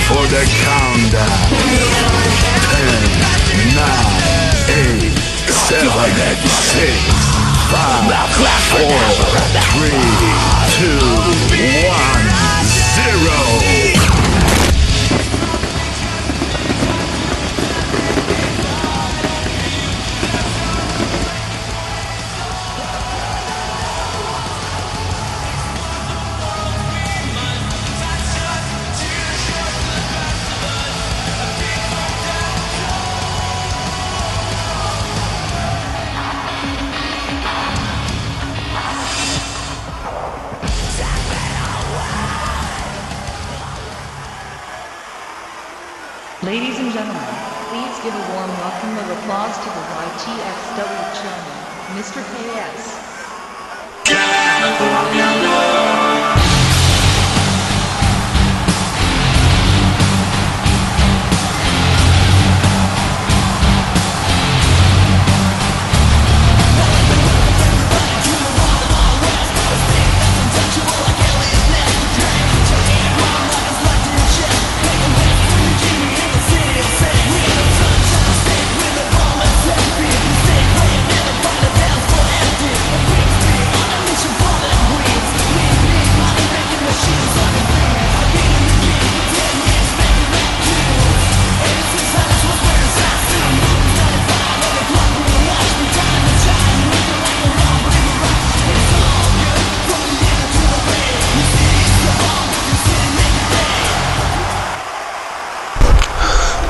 for the countdown. 10, 9, 8, 7, 6, 5, 4, 3, 2, 1, 0. Ladies and gentlemen, please give a warm welcome of applause to the Ytxw chairman, Mr. KS.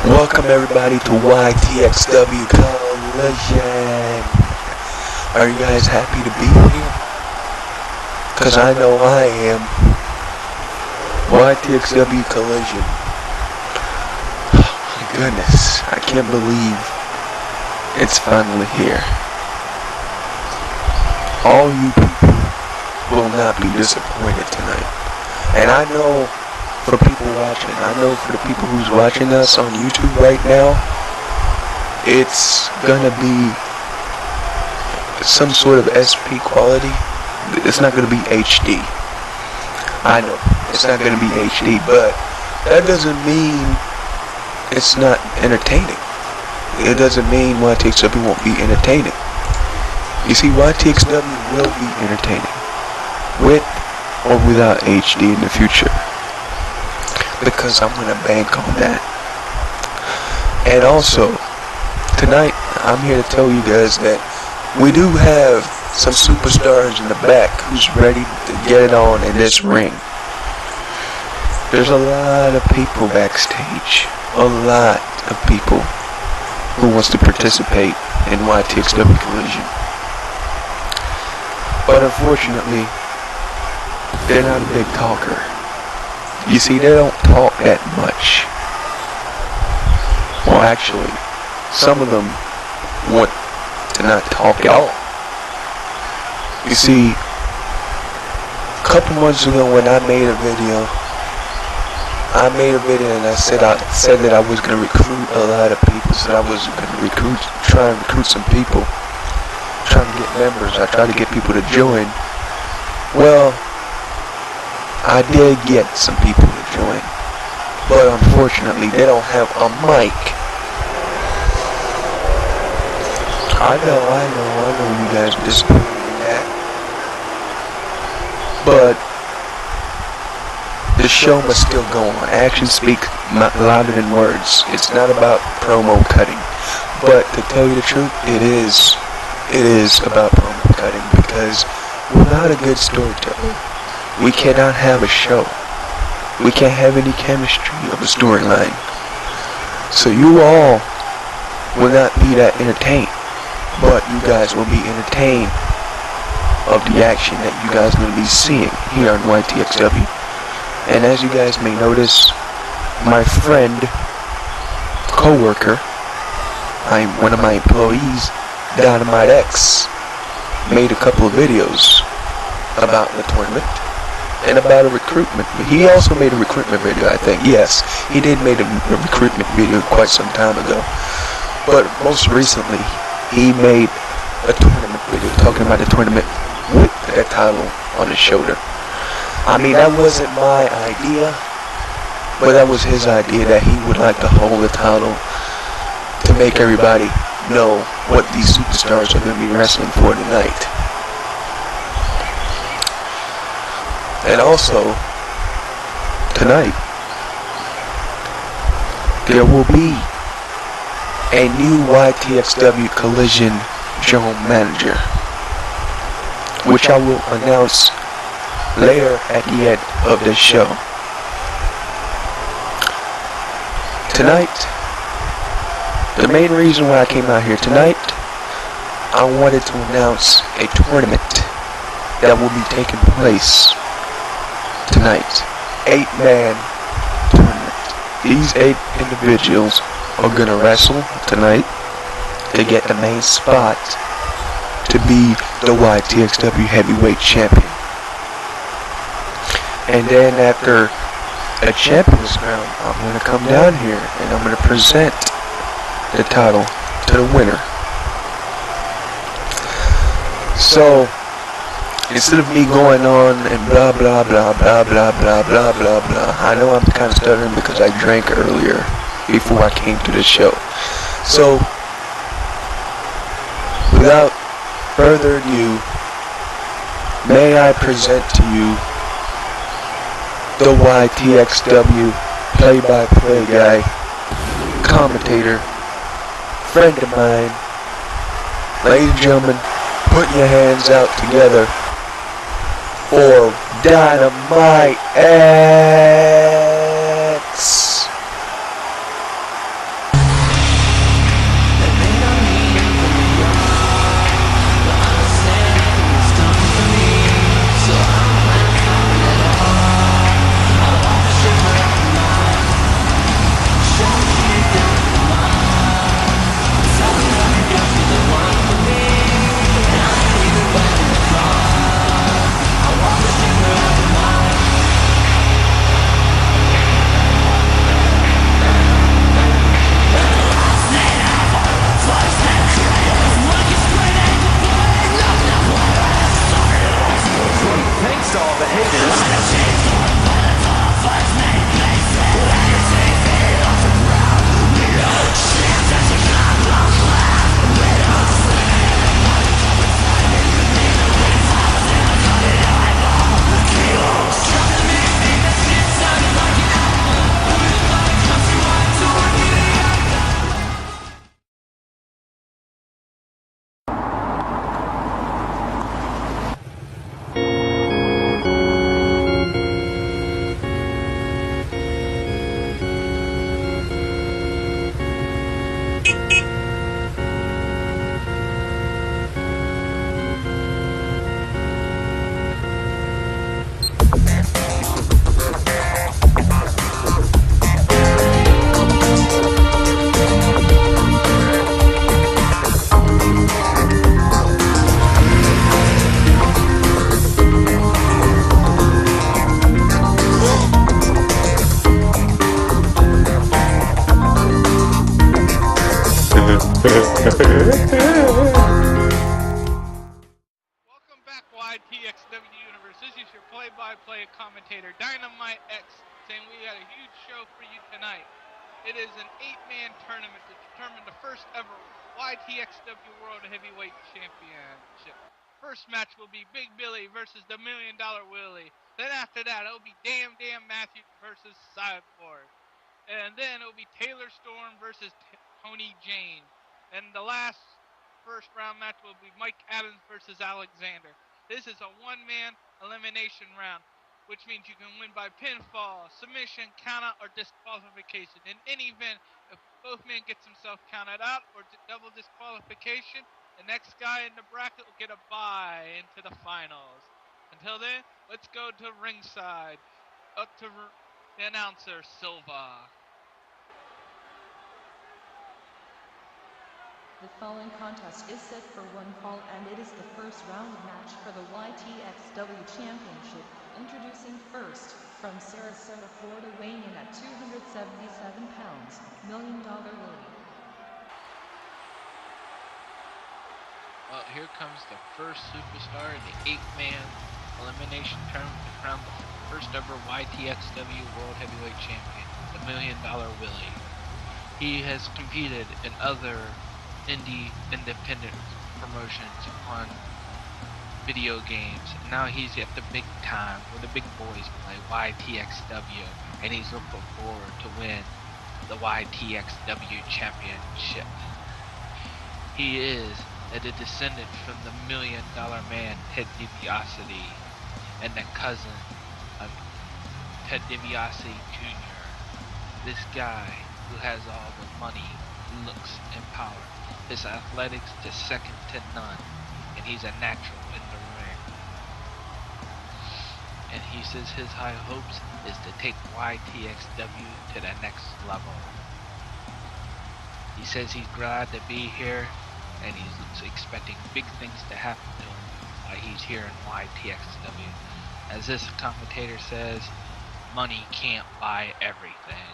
Welcome everybody to Ytxw Collision. Are you guys happy to be here? Cause I know I am. Ytxw Collision. Oh my goodness, I can't believe it's finally here. All you people will not be disappointed tonight. And I know for people watching, I know for the people who's watching us on YouTube right now, it's gonna be some sort of SP quality. It's not gonna be HD. I know it's not gonna be HD, but that doesn't mean it's not entertaining. It doesn't mean Ytxw won't be entertaining. You see, Ytxw will be entertaining with or without HD in the future, because I'm gonna bank on that. And also, tonight I'm here to tell you guys that we do have some superstars in the back who's ready to get it on in this ring. There's a lot of people backstage, a lot of people who wants to participate in Ytxw Collision. But unfortunately, they're not a big talker. You see, they don't talk that much. Well, actually, some of them want to not talk at all. You see, a couple months ago when I made a video and I said that I was going to recruit a lot of people, said I was going to try and recruit some people, trying to get members, I tried to get people to join. Well, I did get some people to join, but unfortunately they don't have a mic. I know you guys are disappointed in that, but the show must still go on. Actions speak louder than words. It's not about promo cutting, but to tell you the truth, it is about promo cutting, because without a good storyteller, we cannot have a show. We can't have any chemistry of a storyline. So you all will not be that entertained, but you guys will be entertained of the action that you guys are going to be seeing here on Ytxw. And as you guys may notice, my friend, co-worker, one of my employees, Dynamite X, made a couple of videos about the tournament and about a recruitment. He also made a recruitment video, I think. Yes, he did make a recruitment video quite some time ago. But most recently, he made a tournament video talking about the tournament with that title on his shoulder. I mean, that wasn't my idea. but that was his idea that he would like to hold the title to make everybody know what these superstars are going to be wrestling for tonight. And also, tonight, there will be a new YTXW Collision General Manager, which I will announce later at the end of this show. Tonight, the main reason why I came out here tonight, I wanted to announce a tournament that will be taking place tonight. 8-man tournament. These 8 individuals are going to wrestle tonight to get the main spot to be the YTXW Heavyweight Champion. And then after a champion's round, I'm going to come down here and I'm going to present the title to the winner. So, instead of me going on and blah blah blah blah blah blah blah blah blah, I know I'm kind of stuttering because I drank earlier before I came to the show. So, without further ado, may I present to you the YTXW play-by-play guy, commentator, friend of mine. Ladies and gentlemen, put your hands out together for Dynamite X. Welcome back, YTXW Universe. This is your play-by-play commentator, Dynamite X, saying we got a huge show for you tonight. It is an 8-man tournament to determine the first ever YTXW World Heavyweight Championship. First match will be Big Billy versus the $1 Million Willie. Then after that, it'll be Damn Matthews versus Cyborg. And then it'll be Taylor Storm versus Tony Jane. And the last first round match will be Mike Adams versus Alexander. This is a 1-man elimination round, which means you can win by pinfall, submission, countout, or disqualification. In any event, if both men gets himself counted out or double disqualification, the next guy in the bracket will get a bye into the finals. Until then, let's go to ringside. Up to the announcer, Silva. The following contest is set for one fall and it is the first round match for the YTXW Championship. Introducing first, from Sarasota, Florida, weighing in at 277 pounds, $1 Million Willie. Well, here comes the first superstar in the 8-man elimination tournament to crown the first ever YTXW World Heavyweight Champion, the $1 Million Willie. He has competed in other indie independent promotions on video games. Now he's at the big time where the big boys play, YTXW, and he's looking forward to win the YTXW championship. He is a descendant from the $1 Million Man Ted DiBiase and the cousin of Ted DiBiase Jr. This guy who has all the money, looks, and power. His athletics is second to none, and he's a natural in the ring. And he says his high hopes is to take YTXW to the next level. He says he's glad to be here, and he's expecting big things to happen to him while he's here in YTXW. As this commentator says, money can't buy everything.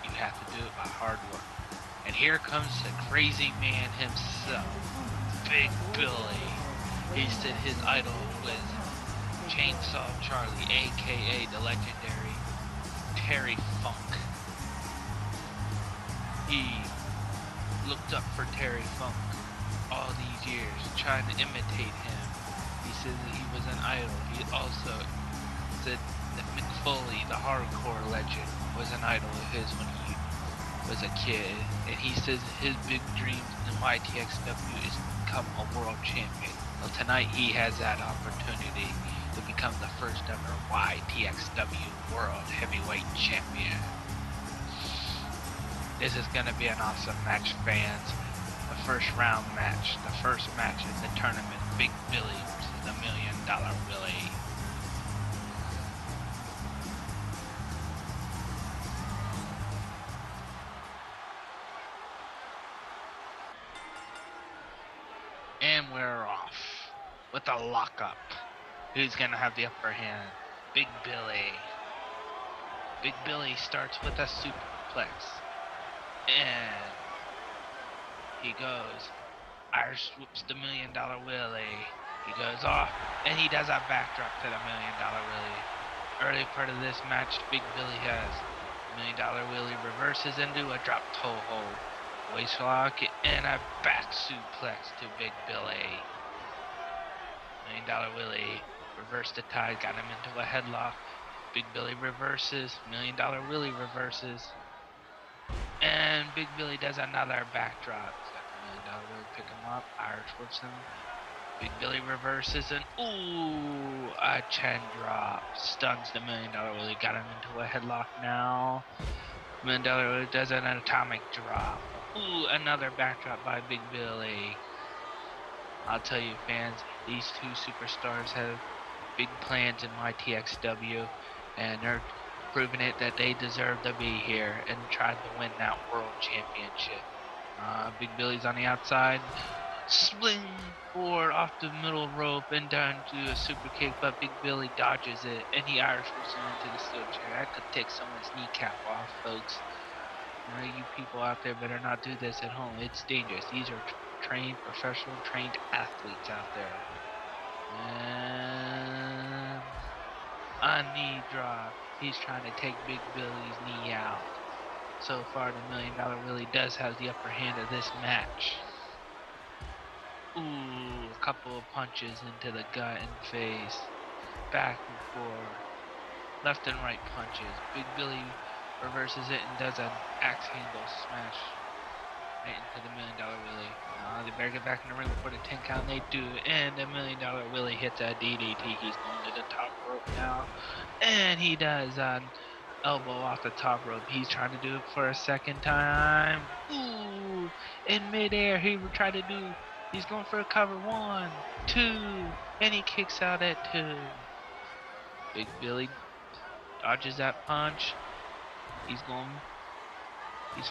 You have to do it by hard work. And here comes the crazy man himself, Big Billy. He said his idol was Chainsaw Charlie, aka the legendary Terry Funk. He looked up for Terry Funk all these years, trying to imitate him. He said that he was an idol. He also said that Mick Foley, the hardcore legend, was an idol of his when he was a kid. And he says his big dream in YTXW is to become a world champion. Well, tonight he has that opportunity to become the first ever YTXW World Heavyweight Champion. This is going to be an awesome match, fans. The first round match, the first match in the tournament, Big Billy versus the $1 Million Willie. And we're off with a lockup. Who's going to have the upper hand? Big Billy. Big Billy starts with a superplex. And he goes. Irish whoops the $1 Million Willie. He goes off, and he does a backdrop to the $1 Million Willie. Early part of this match, Big Billy has $1 Million Willie reverses into a drop toe hold, waist lock, and a back suplex to Big Billy. $1 Million Willie reversed the tie, got him into a headlock. Big Billy reverses, $1 Million Willie reverses, and Big Billy does another backdrop. $1 Million Willie pick him up, Irish whips him. Big Billy reverses and ooh, a chin drop. Stuns the $1 Million Willie, got him into a headlock now. $1 Million Willie does an atomic drop. Ooh, another backdrop by Big Billy. I'll tell you, fans, these two superstars have big plans in YTXW, and they're proving it that they deserve to be here and trying to win that world championship. Big Billy's on the outside. Swing forward off the middle rope and down to a super kick, but Big Billy dodges it, and he Irish whips him into the steel chair. That could take someone's kneecap off, folks. You people out there better not do this at home. It's dangerous. These are professional trained athletes out there. And a knee drop. He's trying to take Big Billy's knee out. So far, the $1 Million Willie does have the upper hand of this match. Ooh, a couple of punches into the gut and face. Back and forth. Left and right punches. Big Billy reverses it and does an axe handle smash right into the $1 Million Willie. They better get back in the ring before the 10 count. They do, and the $1 Million Willie hits a DDT. He's going to the top rope now, and he does an elbow off the top rope. He's trying to do it for a second time. Ooh, in midair, he would try to do. He's going for a cover. 1, 2, and he kicks out at 2. Big Billy dodges that punch. He's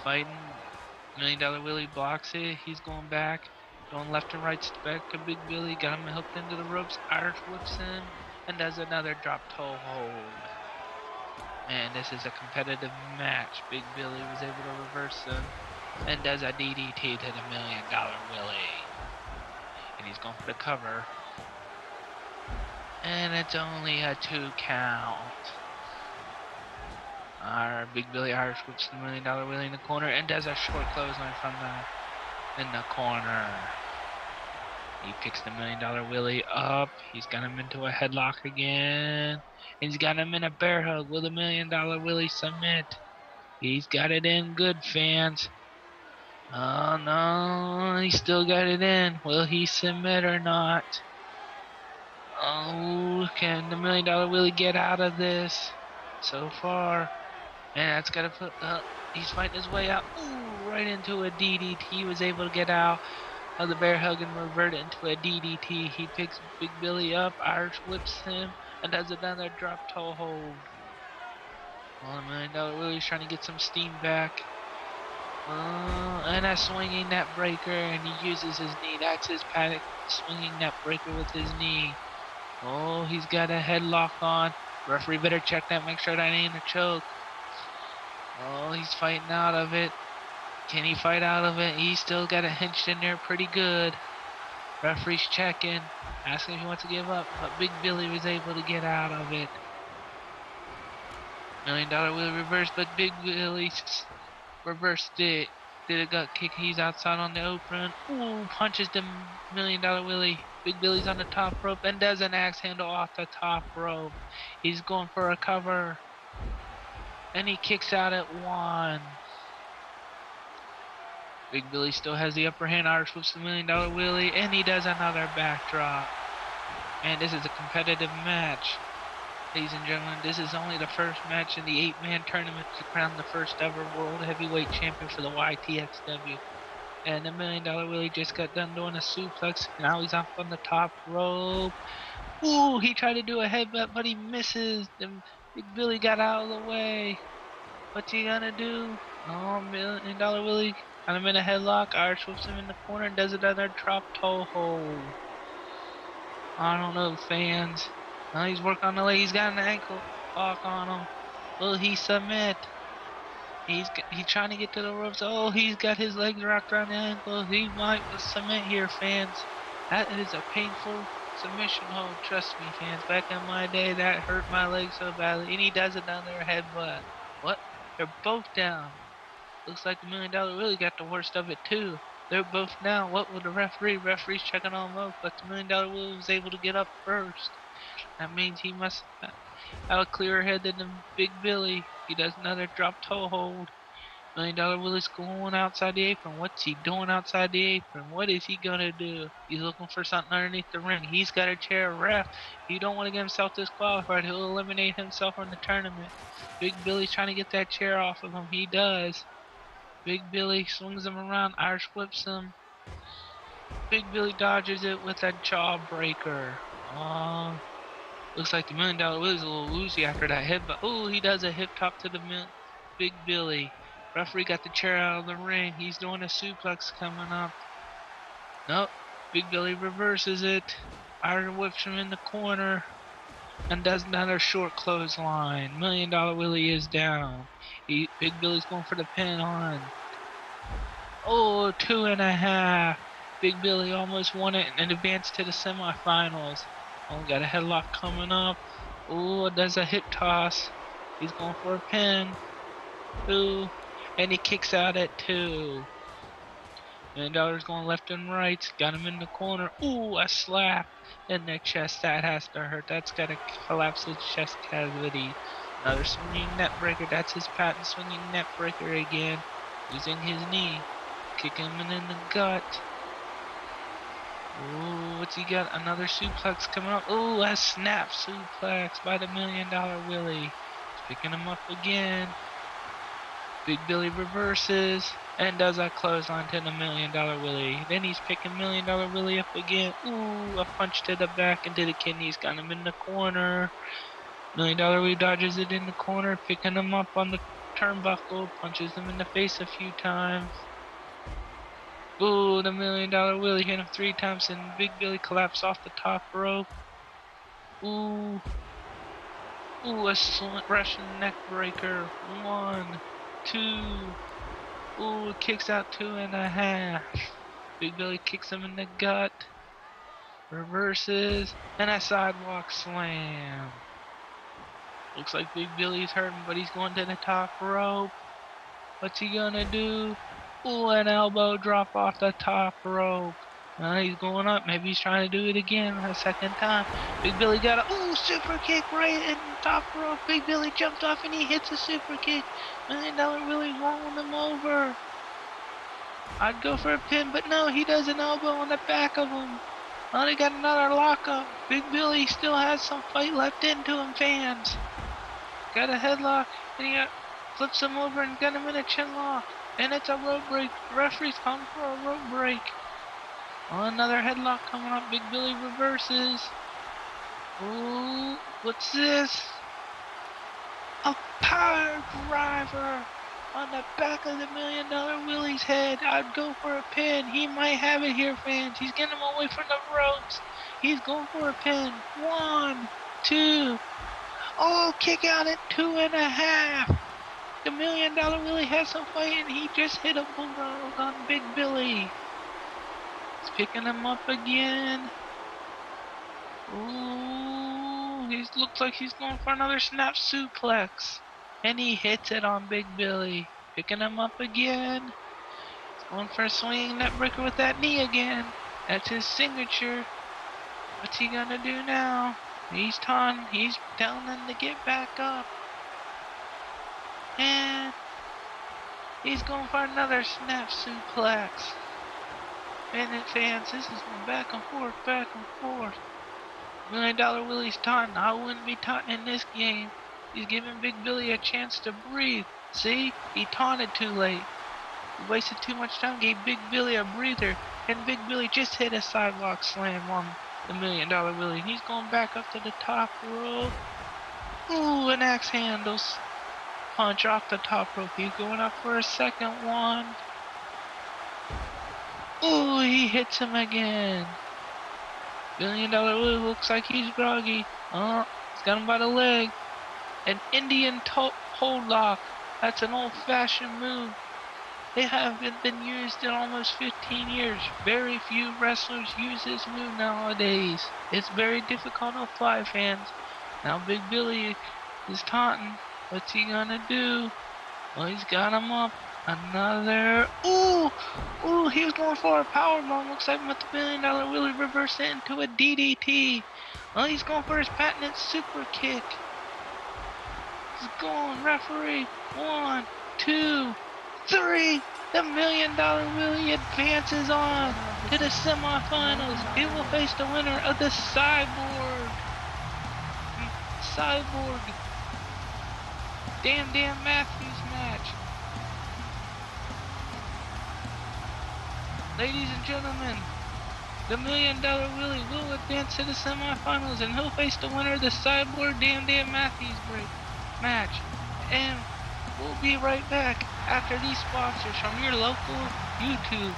fighting. $1 Million Willie blocks it. He's going back, going left and right. Back to Big Billy. Got him hooked into the ropes. Irish whips him and does another drop toe hold. Man, this is a competitive match. Big Billy was able to reverse him and does a DDT to the $1 Million Willie. And he's going for the cover. And it's only a 2 count. Our Big Billy Irish whips the $1 million wheelie in the corner and does a short clothesline from in the corner. He picks the $1 million wheelie up. He's got him into a headlock again. He's got him in a bear hug with a $1 million wheelie submit. He's got it in good, fans. Oh no, he still got it in. Will he submit or not? Oh, can the $1 million wheelie get out of this? So far. And that's gotta put he's fighting his way out. Ooh, right into a DDT. He was able to get out of the bear hug and revert it into a DDT. He picks Big Billy up, Irish whips him, and does another drop toe hold. Well, $1 million Willie's trying to get some steam back. And a swinging net breaker, and he uses his knee. That's his panic swinging net breaker with his knee. Oh, he's got a headlock on. Referee better check that, make sure that ain't a choke. Oh, he's fighting out of it. Can he fight out of it? He's still got it hinged in there pretty good. Referee's checking, asking if he wants to give up, but Big Billy was able to get out of it. $1 million wheel reverse, but Big Billy reversed it. Did a gut kick? He's outside on the apron. Ooh, punches the $1 million wheelie. Big Billy's on the top rope and does an axe handle off the top rope. He's going for a cover. And he kicks out at 1. Big Billy still has the upper hand. Irish whips the $1 million wheelie, and he does another backdrop. And this is a competitive match. Ladies and gentlemen, this is only the first match in the 8-man tournament to crown the first ever World Heavyweight Champion for the YTXW. And the $1 million wheelie just got done doing a suplex. Now he's up on the top rope. Ooh, he tried to do a headbutt, but he misses. And Big Billy got out of the way. What's he gonna do? Oh, $1 million wheelie. Got him in a headlock. Irish whips him in the corner and does another drop toe hold. I don't know, fans. He's working on the leg. He's got an ankle lock on him. Will he submit? He's trying to get to the ropes. Oh, he's got his legs wrapped around the ankle. He might submit here, fans. That is a painful submission hold. Trust me, fans. Back in my day, that hurt my leg so badly. And he does another headbutt. What? They're both down. Looks like the $1 million really got the worst of it too. They're both down. What will the referee? Referee's checking on both, but the $1 million Willie was able to get up first. That means he must have a clearer head than the Big Billy. He does another drop toe hold. $1 million Willie's going outside the apron. What's he doing outside the apron? What is he gonna do? He's looking for something underneath the ring. He's got a chair. Ref, he don't want to get himself disqualified. He'll eliminate himself from the tournament. Big Billy's trying to get that chair off of him. He does. Big Billy swings him around. Irish whips him. Big Billy dodges it with a jawbreaker. Looks like the $1 million Willie's a little woozy after that hit, but oh, he does a hip top to the Big Billy. Referee got the chair out of the ring. He's doing a suplex coming up. Nope. Big Billy reverses it. Iron whips him in the corner and does another short clothesline. $1 million Willie is down. Big Billy's going for the pin on. Oh, 2.5. Big Billy almost won it and advanced to the semifinals. Oh, got a headlock coming up. Oh, does a hip toss. He's going for a pin. Ooh, and he kicks out at 2. $1 million going left and right. Got him in the corner. Ooh, a slap in the chest. That has to hurt. That's got to collapse his chest cavity. Another swinging net breaker. That's his patent swinging net breaker again. Using his knee. Kicking him in the gut. Ooh, what's he got? Another suplex coming up. Ooh, a snap suplex by the $1 million Willie. He's picking him up again. Big Billy reverses and does a clothesline to the $1 million Willie. Then he's picking $1 million Willie up again. Ooh, a punch to the back into the kidneys. Got him in the corner. $1 million Willie dodges it in the corner, picking him up on the turnbuckle. Punches him in the face a few times. Ooh, the $1 million Willie hit him 3 times and Big Billy collapsed off the top rope. Ooh. Ooh, a Russian neck breaker. 1, 2. Ooh, kicks out 2.5. Big Billy kicks him in the gut. Reverses and a sidewalk slam. Looks like Big Billy's hurting, but he's going to the top rope. What's he gonna do? Ooh, an elbow drop off the top rope. He's going up. Maybe he's trying to do it again a second time. Big Billy got a super kick right in the top rope. Big Billy jumped off and he hits a super kick. $1 Million Willie's rolling him over. I'd go for a pin, but no, he does an elbow on the back of him. Oh, they got another lockup. Big Billy still has some fight left into him, fans. Got a headlock, and he flips him over and got him in a chin lock. And it's a rope break. The referee's calling for a rope break. Oh, another headlock coming up. Big Billy reverses. Ooh, what's this? A power driver on the back of the $1 Million Willie's head. I'd go for a pin. He might have it here, fans. He's getting him away from the ropes. He's going for a pin. 1, 2. Oh, kick out at 2.5. The $1 Million Willie has some fight and he just hit a bulldog on Big Billy. He's picking him up again. Ooh, he looks like he's going for another snap suplex. And he hits it on Big Billy. Picking him up again. He's going for a swinging neck breaker with that knee again. That's his signature. What's he gonna do now? He's telling him to get back up. And he's going for another snap suplex. And fans, this is going back and forth, back and forth. $1 Million Willie's taunting. I wouldn't be taunting in this game. He's giving Big Billy a chance to breathe. See? He taunted too late. He wasted too much time, gave Big Billy a breather, and Big Billy just hit a sidewalk slam on the $1 Million Willie. He's going back up to the top rope. Ooh, an axe handles punch off the top rope. He's going up for a second one. Ooh, he hits him again. $1 Million Willie looks like he's groggy. Oh, he's got him by the leg. An Indian hold lock. That's an old-fashioned move. They haven't been used in almost 15 years. Very few wrestlers use this move nowadays. It's very difficult to apply, fans. Now Big Billy is taunting. What's he gonna do? Well, he's got him up. Another. Ooh! Ooh, he was going for a powerbomb. Looks like with the $1 Million Willie reversed it into a DDT. Well, he's going for his patented super kick. He's going, referee. 1, 2, 3. The $1 Million Willie advances on to the semifinals. He will face the winner of the Cyborg Dan Matthews match. Ladies and gentlemen, the $1 Million Willie will advance to the semifinals and he'll face the winner of the Cyborg Dan Matthews match. And we'll be right back after these sponsors from your local YouTube.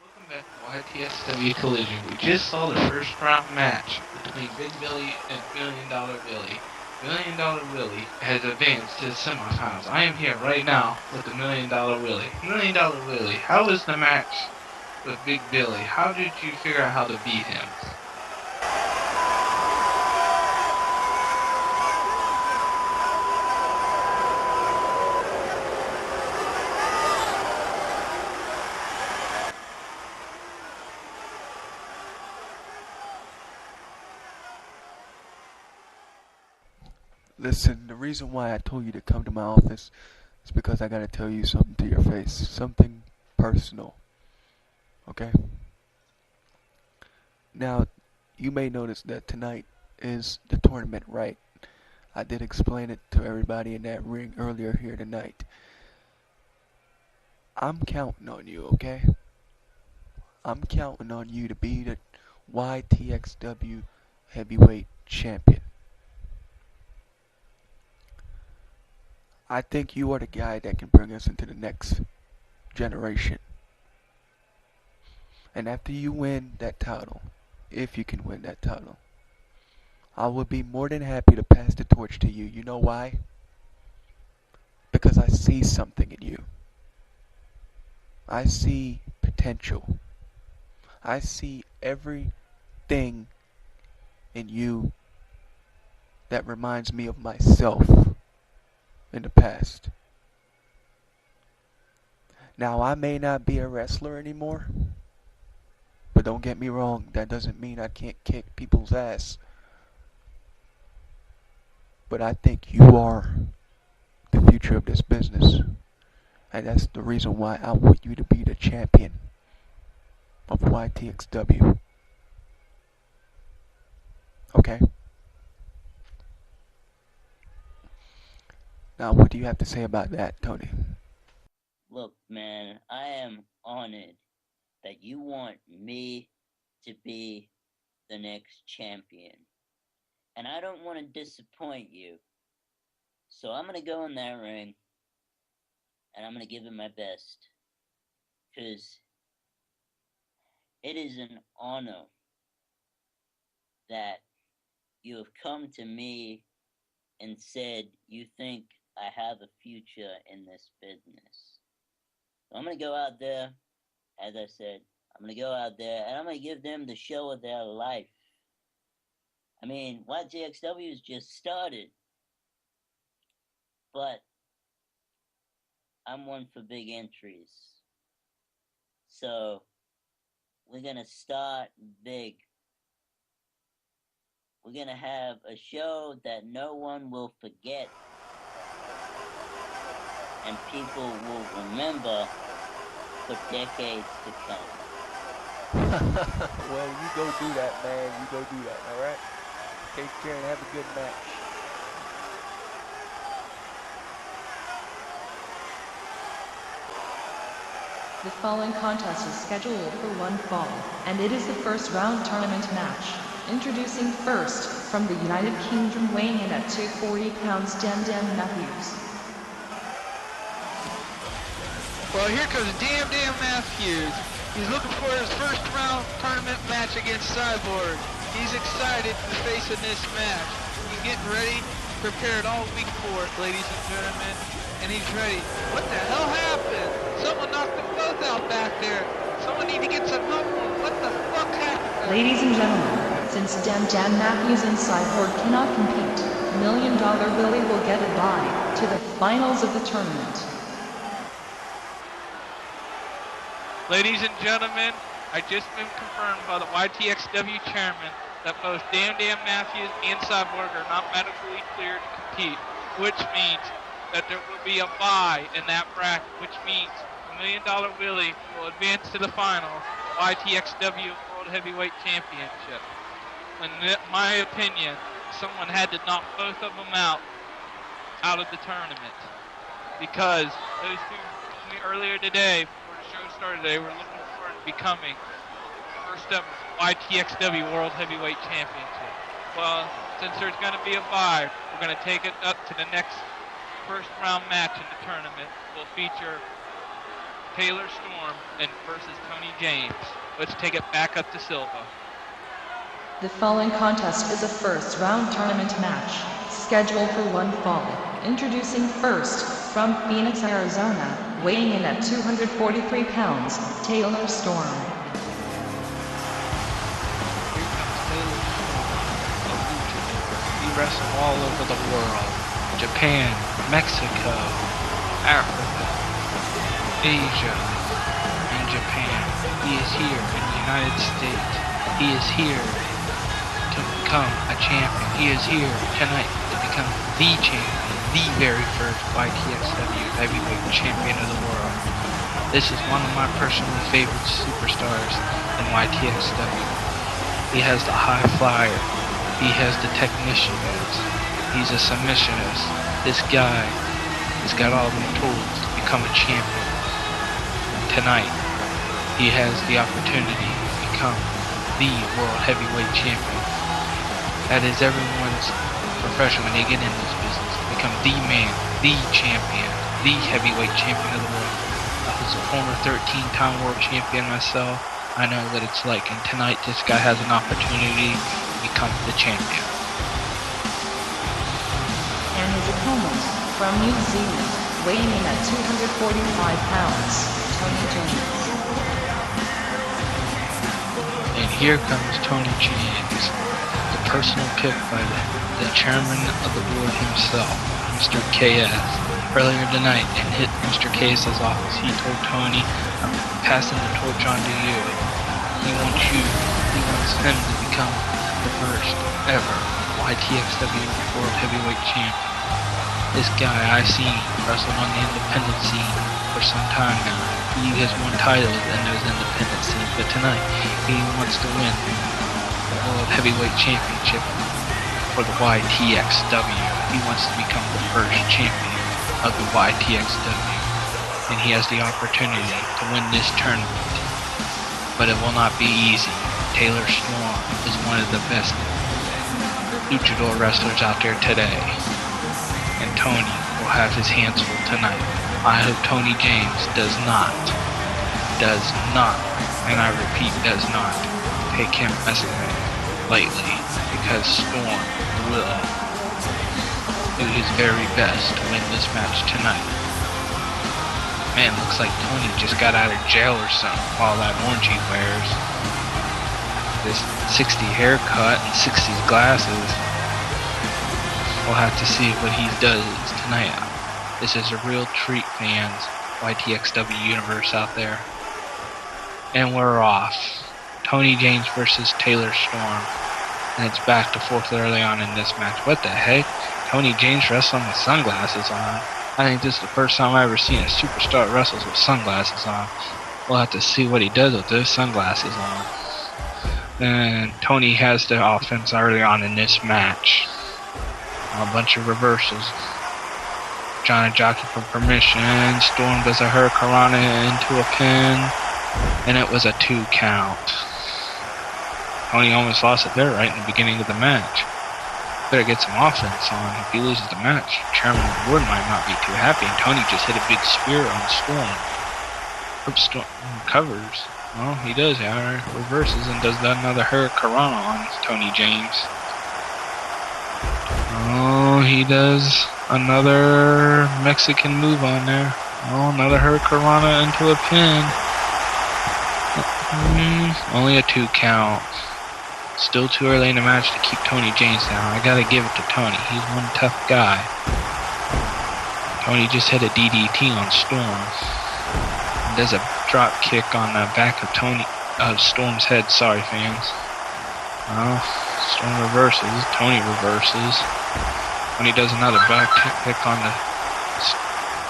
Welcome back to Ytxw Collision. We just saw the first round match between Big Billy and $1 Million Willie. $1 Million Willie has advanced to the semifinals. I am here right now with the $1 Million Willie. $1 Million Willie, how was the match with Big Billy? How did you figure out how to beat him? Listen, the reason why I told you to come to my office is because I gotta tell you something to your face. Something personal. Okay? Now, you may notice that tonight is the tournament, right? I did explain it to everybody in that ring earlier here tonight. I'm counting on you, okay? I'm counting on you to be the YTXW heavyweight champion. I think you are the guy that can bring us into the next generation. And after you win that title, if you can win that title, I will be more than happy to pass the torch to you. You know why? Because I see something in you. I see potential. I see everything in you that reminds me of myself in the past. Now, I may not be a wrestler anymore, but don't get me wrong, that doesn't mean I can't kick people's ass. But I think you are the future of this business. And that's the reason why I want you to be the champion of YTXW. Okay? Now, what do you have to say about that, Tony? Look, man, I am honored that you want me to be the next champion. And I don't want to disappoint you. So I'm going to go in that ring and I'm going to give it my best. Because it is an honor that you have come to me and said you think I have a future in this business. So I'm going to go out there, as I said, I'm going to go out there and I'm going to give them the show of their life. I mean, YTXW has just started, but I'm one for big entries. So we're going to start big. We're going to have a show that no one will forget. And people will remember for decades to come. Well, you go do that, man. You go do that, alright? Take care and have a good match. The following contest is scheduled for one fall, and it is the first round tournament match. Introducing first, from the United Kingdom, weighing in at 240 pounds, Dan Matthews. Well, here comes Dan Matthews. He's looking for his first round tournament match against Cyborg. He's excited to face in this match. He's getting ready, prepared all week for it, ladies and gentlemen. And he's ready. What the hell happened? Someone knocked them both out back there. Someone need to get some help. What the fuck happened? Ladies and gentlemen, since Dan Matthews and Cyborg cannot compete, $1 Million Willie will get a bye to the finals of the tournament. Ladies and gentlemen, I just been confirmed by the YTXW chairman that both Dan Matthews and Cyborg are not medically cleared to compete, which means that there will be a bye in that bracket, which means $1 Million Willie will advance to the final YTXW World Heavyweight Championship. In my opinion, someone had to knock both of them out of the tournament, because those two earlier today, before the show started, they were looking forward to becoming first ever YTXW World Heavyweight Championship. Well, since there's going to be a bye, we're going to take it up to the next first round match in the tournament. Will feature Taylor Storm versus Tony James. Let's take it back up to Silva. The following contest is a first round tournament match, scheduled for one fall. Introducing first, from Phoenix, Arizona, weighing in at 243 pounds, Taylor Storm. He wrestled all over the world. Japan, Mexico, Africa, Asia, and Japan. He is here in the United States. He is here to become a champion. He is here tonight to to become the champion, the very first YTXW heavyweight champion of the world. This is one of my personal favorite superstars in YTXW. He has the high flyer. He has the technician moves. He's a submissionist. This guy has got all the tools to become a champion. Tonight, he has the opportunity to become the world heavyweight champion. That is everyone's profession when they get in this business. Become the man, the champion, the heavyweight champion of the world. I was a former 13-time world champion myself. I know what it's like, and tonight this guy has an opportunity to become the champion. And his opponent, from New Zealand, weighing in at 245 pounds, Tony James. And here comes Tony James, the personal pick by the chairman of the board himself, Mr. KS. Earlier tonight, and hit Mr. KS's office, he told Tony, "I'm passing the torch on to you. He wants him to become the first ever YTXW World Heavyweight Champion. This guy I've seen wrestle on the independent scene for some time now. He has won titles in those independent scenes, but tonight he wants to win the World Heavyweight Championship for the YTXW. He wants to become the first champion of the YTXW, and he has the opportunity to win this tournament. But it will not be easy. Taylor Storm is one of the best luchador wrestlers out there today, and Tony will have his hands full tonight. I hope Tony James does not, and I repeat, does not take him lightly, because Storm will do his very best to win this match tonight. Man, looks like Tony just got out of jail or something, all that orange he wears. This 60 haircut and 60s glasses. We'll have to see what he does tonight. This is a real treat, fans. YTXW universe out there. And we're off. Tony James versus Taylor Storm. And it's back to fourth early on in this match. What the heck? Tony James wrestling with sunglasses on. I think this is the first time I've ever seen a superstar wrestles with sunglasses on. We'll have to see what he does with those sunglasses on. And Tony has the offense early on in this match. A bunch of reversals. Johnny jockey for permission. Storm does a hurricanrana into a pin. And it was a 2 count. Tony almost lost it there right in the beginning of the match. Better get some offense on. If he loses the match, chairman of the board might not be too happy. And Tony just hit a big spear on Storm. Hope Storm covers. Well, he does. Yeah, reverses and does another hurricanrana on Tony James. Oh, he does another Mexican move on there. Oh, another hurricanrana into a pin. Only a 2 count. Still too early in the match to keep Tony James down. I gotta give it to Tony. He's one tough guy. Tony just hit a DDT on Storm. And does a drop kick on the back of Storm's head. Sorry, fans. Well, Storm reverses. Tony reverses. Tony does another back kick on the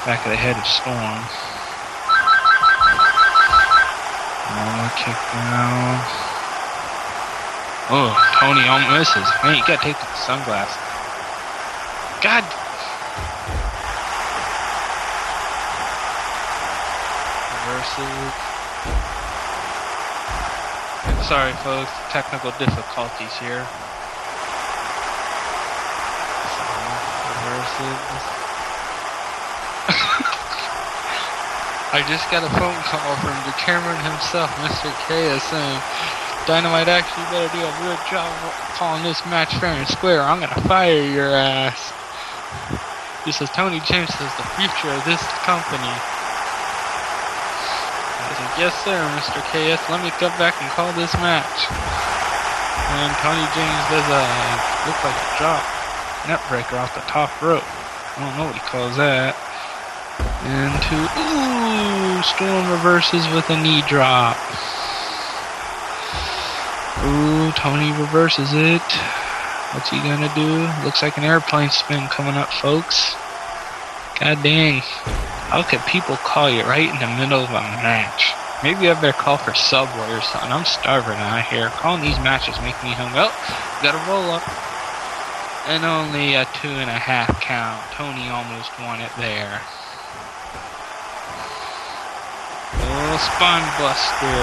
back of the head of Storm. Oh, kick down. Oh, Tony almost misses. Man, you gotta take the sunglasses. God. Reverses. Sorry, folks. Technical difficulties here. Reverses. I just got a phone call from the chairman himself, Mr. K, saying, "Dynamite actually better do a good job calling this match fair and square. I'm gonna fire your ass." He says Tony James is the future of this company. I said, "Yes, sir, Mr. KS. Let me come back and call this match." And Tony James does look like a drop net breaker off the top rope. I don't know what he calls that. Ooh, Storm reverses with a knee drop. Ooh, Tony reverses it. What's he gonna do? Looks like an airplane spin coming up, folks. God dang. How could people call you right in the middle of a match? Maybe I better call for Subway or something. I'm starving out here. Calling these matches make me hungry. Oh, got a roll up. And only a 2.5 count. Tony almost won it there. Oh, spine buster.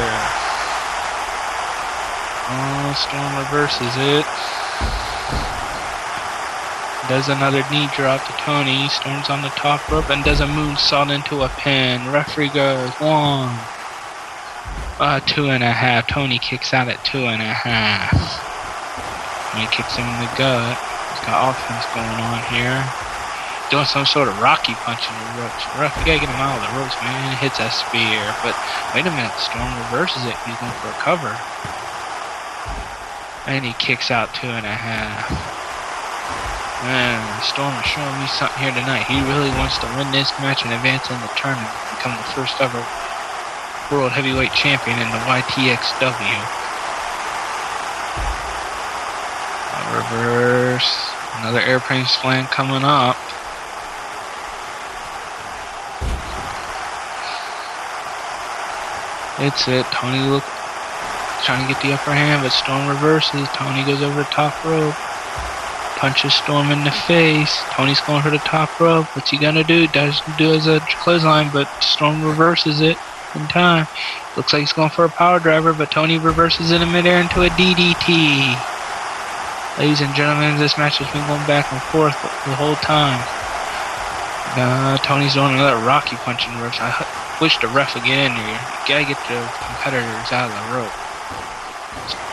Oh, Storm reverses it. Does another knee drop to Tony. Storm's on the top rope and does a moonsault into a pin. Referee goes 1. 2.5. Tony kicks out at 2.5. He kicks him in the gut. He's got offense going on here. Doing some sort of Rocky punch in the ropes. Ref, you gotta get him out of the ropes, man. Hits a spear. But wait a minute. Storm reverses it. He's going for a cover. And he kicks out 2.5. Man, Storm is showing me something here tonight. He really wants to win this match and advance in the tournament. Become the first ever World Heavyweight Champion in the YTXW. Reverse. Another airplane slam coming up. It's it. Tony trying to get the upper hand, but Storm reverses. Tony goes over the top rope. Punches Storm in the face. Tony's going for the top rope. What's he gonna do? Doesn't do as a clothesline, but Storm reverses it in time. Looks like he's going for a power driver, but Tony reverses it in midair into a DDT. Ladies and gentlemen, this match has been going back and forth the whole time. Tony's doing another Rocky punch in reverse. I wish the ref would get in here. You gotta get the competitors out of the rope.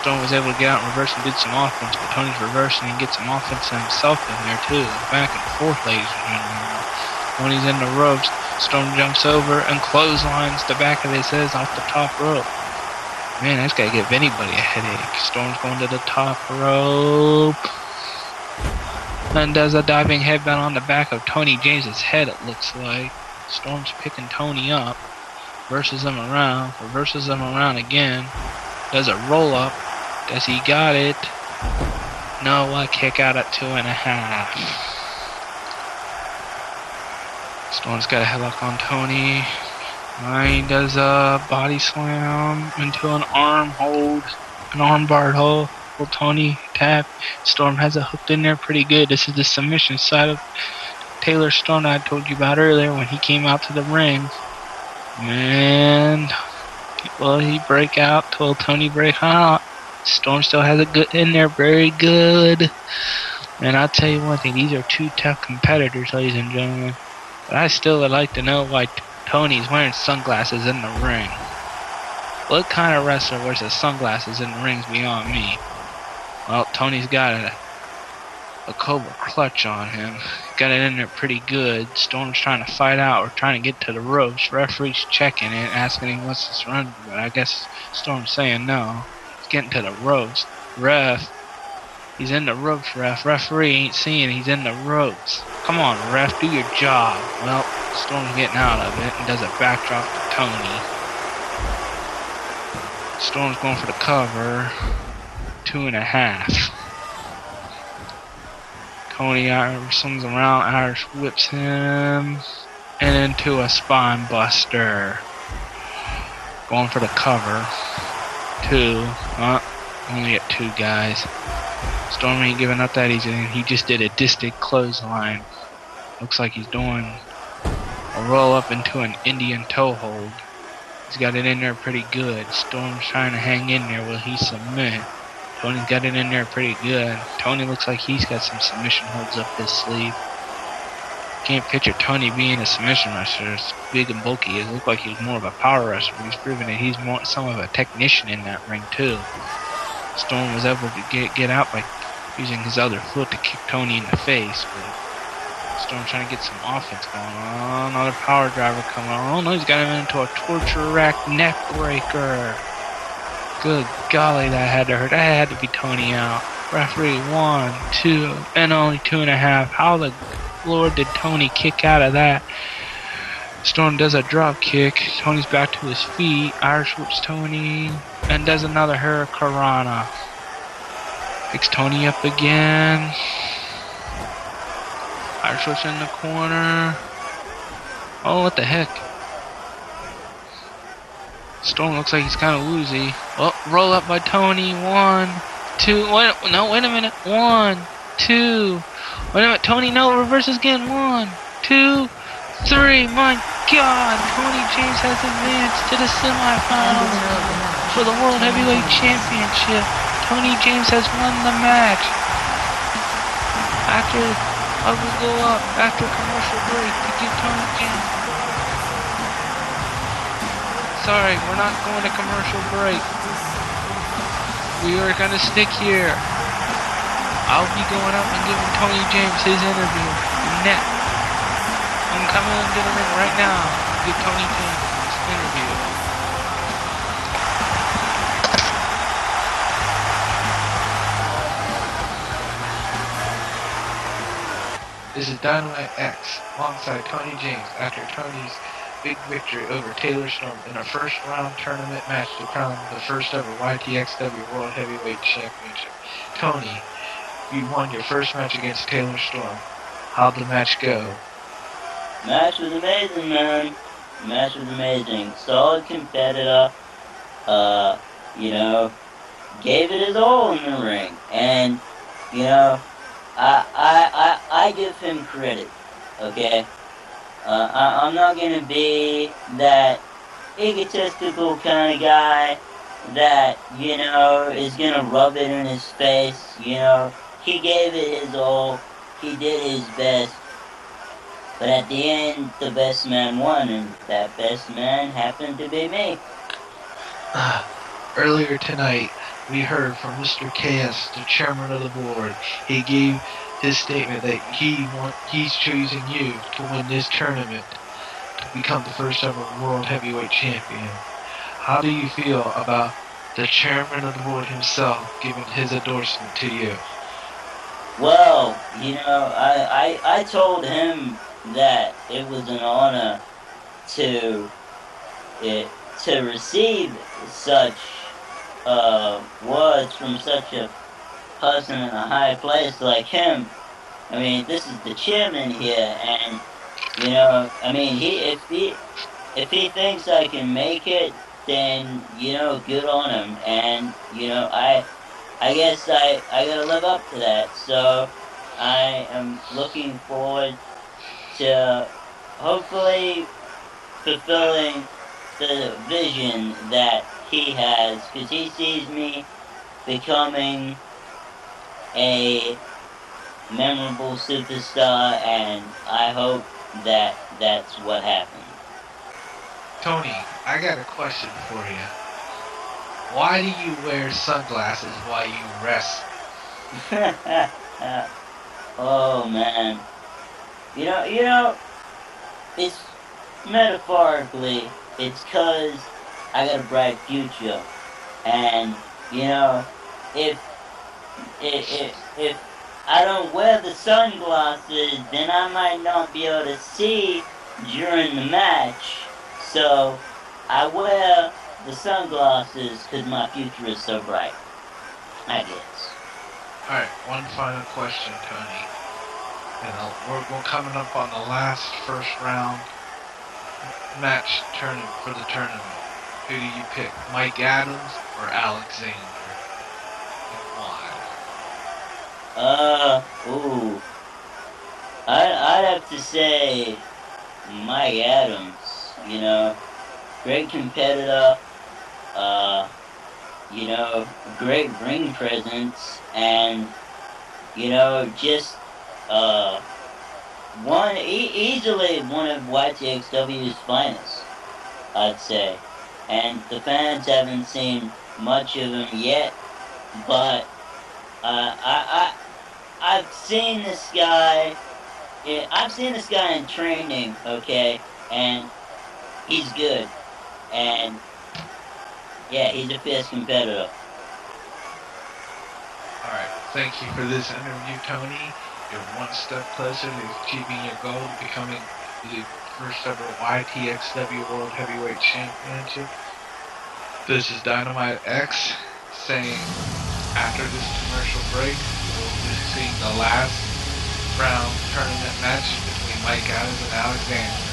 Storm was able to get out and reverse and did some offense, but Tony's reversing and gets some offense himself in there too. Back and forth, ladies and gentlemen. Tony's in the ropes. Storm jumps over and clotheslines the back of his head off the top rope. Man, that's gotta give anybody a headache. Storm's going to the top rope. And does a diving headbutt on the back of Tony James's head, it looks like. Storm's picking Tony up. Reverses him around. Reverses him around again. Does a roll up. Does he got it? No, a kick out at 2.5. Storm's got a headlock on Tony. He does a body slam into an arm hold, an arm bar hold. Will Tony tap? Storm has it hooked in there pretty good. This is the submission side of Taylor Storm I told you about earlier when he came out to the ring. And will he break out? Will Tony break out? Storm still has it good in there, very good. And I'll tell you one thing, these are two tough competitors, ladies and gentlemen. But I still would like to know why Tony's wearing sunglasses in the ring. What kind of wrestler wears the sunglasses in the rings beyond me? Well, Tony's got a Cobra clutch on him. Got it in there pretty good. Storm's trying to fight out or trying to get to the ropes. Referee's checking it, asking him what's the surrender, but I guess Storm's saying no. He's getting to the ropes. Ref. He's in the ropes, ref. Referee ain't seeing he's in the ropes. Come on, ref, do your job. Well, Storm's getting out of it and does a backdrop to Tony. Storm's going for the cover. 2.5. Tony swings around, Irish whips him, and into a spine buster. Going for the cover. 2. Only at 2 guys. Storm ain't giving up that easy. He just did a distant clothesline. Looks like he's doing a roll up into an Indian toe hold. He's got it in there pretty good. Storm's trying to hang in there. Will he submit? Tony's got it in there pretty good. Tony looks like he's got some submission holds up his sleeve. Can't picture Tony being a submission wrestler. As big and bulky he looks like he's more of a power wrestler. He's proven that he's more some of a technician in that ring too. Storm was able to get out by using his other foot to kick Tony in the face, but Storm trying to get some offense going on. Another power driver coming on. Oh no, he's got him into a torture rack neck breaker. Good golly, that had to hurt. That had to be Tony out. Referee 1, 2, and only 2.5. How the Lord did Tony kick out of that? Storm does a drop kick. Tony's back to his feet. Irish whips Tony and does another Hurricanrana. Picks Tony up again. Ytxw in the corner. Oh, what the heck? Storm looks like he's kind of woozy. Oh, roll up by Tony. 1, 2. Wait, no, wait a minute. 1, 2. Wait a minute. Tony, no, reverses again. 1, 2, 3. My God, Tony James has advanced to the semifinals for the World Heavyweight Championship. Tony James has won the match. I will go up after commercial break to give Tony James. Sorry, we're not going to commercial break. We are going to stick here. I'll be going up and giving Tony James his interview next. I'm coming into the ring right now to give Tony James his interview. This is Dynamite X alongside Tony James after Tony's big victory over Taylor Storm in a first round tournament match to crown the first ever YTXW World Heavyweight Championship. Tony, you won your first match against Taylor Storm. How'd the match go? Match was amazing, man. Match was amazing. Solid competitor. You know, gave it his all in the ring. And, you know, I give him credit, okay? I'm not gonna be that egotistical kind of guy that, you know, is gonna rub it in his face, you know. He gave it his all, he did his best, but at the end, the best man won, and that best man happened to be me. Earlier tonight, we heard from Mr. KS, the chairman of the board. He gave his statement that he's choosing you to win this tournament to become the first ever World Heavyweight Champion. How do you feel about the chairman of the board himself giving his endorsement to you? Well, you know, I told him that it was an honor to receive such words from such a person in a high place like him. I mean, this is the chairman here, and you know, I mean, if he thinks I can make it, then you know, good on him. And you know, I guess I gotta live up to that. So I am looking forward to hopefully fulfilling the vision that he has, because he sees me becoming a memorable superstar, and I hope that that's what happens. Tony, I got a question for you. Why do you wear sunglasses while you wrestle? Oh man, you know, it's metaphorically, it's 'cause I got a bright future, and you know, if if I don't wear the sunglasses, then I might not be able to see during the match. So I wear the sunglasses because my future is so bright, I guess. Alright, one final question, Tony. And we're coming up on the last first round match for the tournament. Who do you pick, Mike Adams or Alexander? And why? Ooh. I'd have to say Mike Adams, you know, great competitor, you know, great ring presence, and, you know, just, easily one of YTXW's finest, I'd say. And the fans haven't seen much of him yet, but, I've seen this guy. Yeah, I've seen this guy in training, okay, and he's good, and yeah, he's a fierce competitor. Alright, thank you for this interview, Tony. You're one step closer to achieving your goal of becoming the first ever YTXW World Heavyweight Championship. This is Dynamite X saying After this commercial break, we'll be seeing the last round tournament match between Mike Adams and Alexander.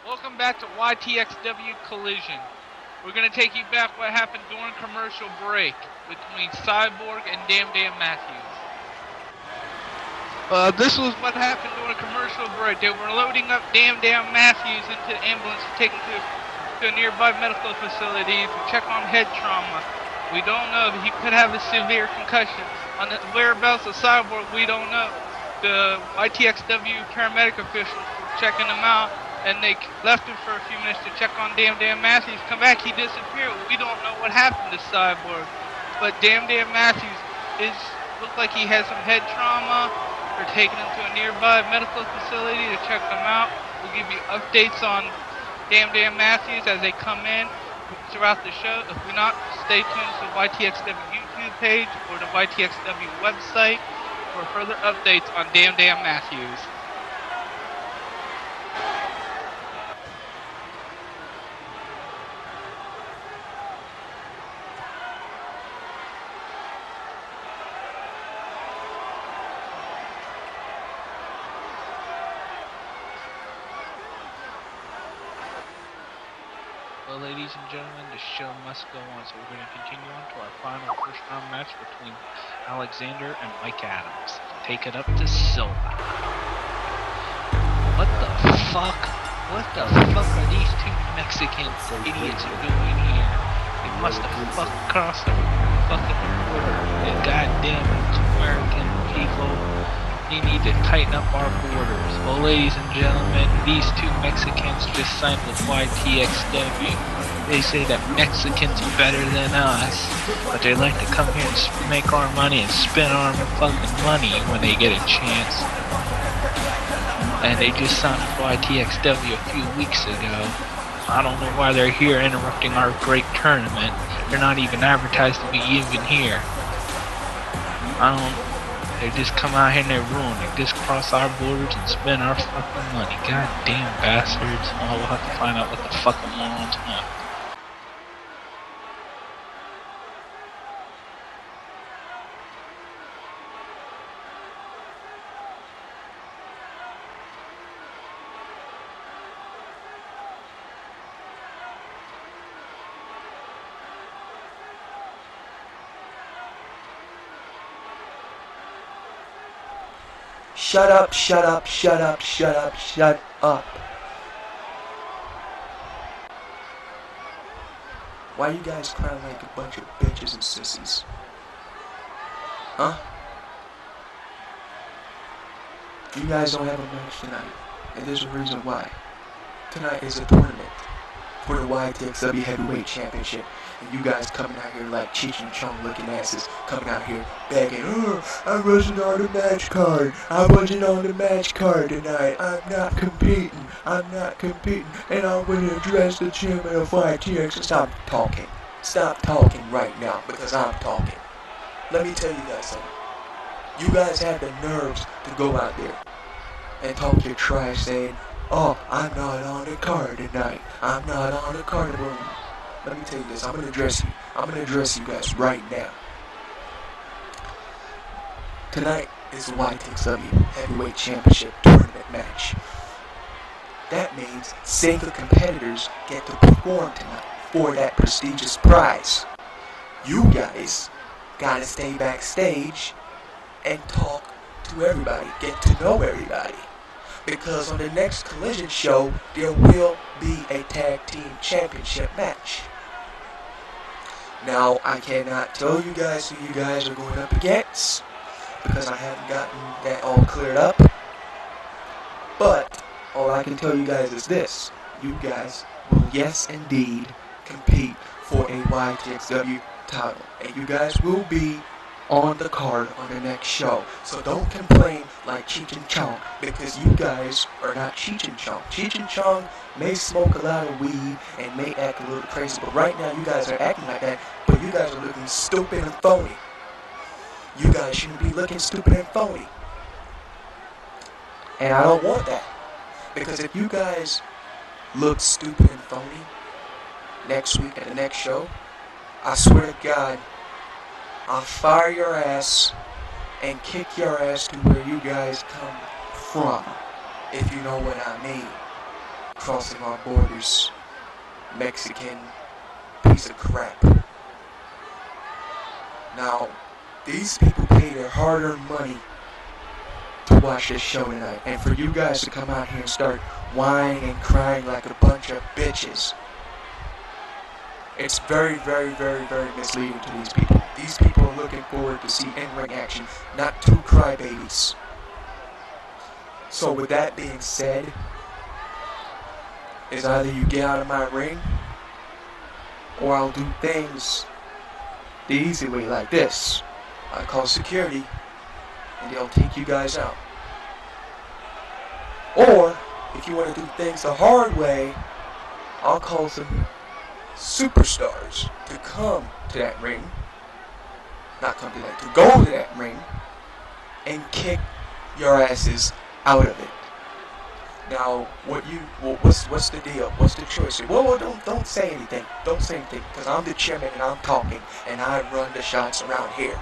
Welcome back to YTXW Collision. We're going to take you back what happened during commercial break between Cyborg and Damn Matthews. This was what happened during a commercial break. They were loading up Damn Matthews into the ambulance to take him to a nearby medical facility to check on head trauma. We don't know if he could have a severe concussion. On the whereabouts of Cyborg, we don't know. The YTXW paramedic officials were checking him out, and they left him for a few minutes to check on Damn Matthews. Come back, he disappeared. We don't know what happened to Cyborg. But Damn Matthews looked like he had some head trauma. They're taking him to a nearby medical facility to check him out. We'll give you updates on Damn Matthews as they come in throughout the show. If you're not, stay tuned to the YTXW YouTube page or the YTXW website for further updates on Damn Matthews. Well, ladies and gentlemen, the show must go on, so we're going to continue on to our final first round match between Alexander and Mike Adams. Take it up to Silva. What the fuck? What the fuck are these two Mexican idiots doing here? They must have fucking crossed the fucking border. And goddamn American people, they need to tighten up our borders. Well, ladies and gentlemen, these two Mexicans just signed with YTXW. They say that Mexicans are better than us, but they like to come here and make our money and spend our fucking money when they get a chance. And they just signed with YTXW a few weeks ago. I don't know why they're here interrupting our great tournament. They're not even advertised to be even here. They just come out here and they ruin it. Just cross our borders and spend our fucking money. God damn bastards. Oh, we'll have to find out what the fucking morons want. Shut up, shut up, shut up, shut up, shut up. Why you guys crying like a bunch of bitches and sissies? Huh? You guys don't have a match tonight, and there's a reason why. Tonight is a tournament for the YTXW Heavyweight Championship, and you guys coming out here like Cheech and Chong looking asses, coming out here begging, oh, I wasn't on the match card, I wasn't on the match card tonight, I'm not competing, and I'm going to address the chairman of YTX. Stop talking right now, because I'm talking. Let me tell you guys something. You guys have the nerves to go out there and talk your trash saying, oh, I'm not on the card tonight. I'm not on the card. Let me tell you this. I'm going to address you. I'm going to address you guys right now. Tonight is the YTXW Heavyweight Championship Tournament match. That means single competitors get to perform tonight for that prestigious prize. You guys got to stay backstage and talk to to everybody, get to know everybody. Because on the next Collision show, there will be a tag team championship match. Now, I cannot tell you guys who you guys are going up against, because I haven't gotten that all cleared up. But all I can tell you guys is this: you guys will, yes indeed, compete for a YTXW title, and you guys will be on the card on the next show. So don't complain like Cheech and Chong, because you guys are not Cheech and Chong. Cheech and Chong may smoke a lot of weed and may act a little crazy, but right now you guys are acting like that, but you guys are looking stupid and phony. You guys shouldn't be looking stupid and phony. And I don't want that. Because if you guys look stupid and phony next week at the next show, I swear to God, I'll fire your ass and kick your ass to where you guys come from, if you know what I mean. Crossing our borders, Mexican piece of crap. Now, these people pay their hard-earned money to watch this show tonight, and for you guys to come out here and start whining and crying like a bunch of bitches, it's very, very, very, very misleading to these people. These people are looking forward to see in-ring action, not two crybabies. So with that being said, is either you get out of my ring, or I'll do things the easy way like this. I call security, and they'll take you guys out. Or, if you want to do things the hard way, I'll call some superstars to come to that ring, not come to that, to go to that ring, and kick your asses out of it. Now, what's the deal? What's the choice here? Well, don't say anything. Don't say anything, because I'm the chairman and I'm talking, and I run the shots around here.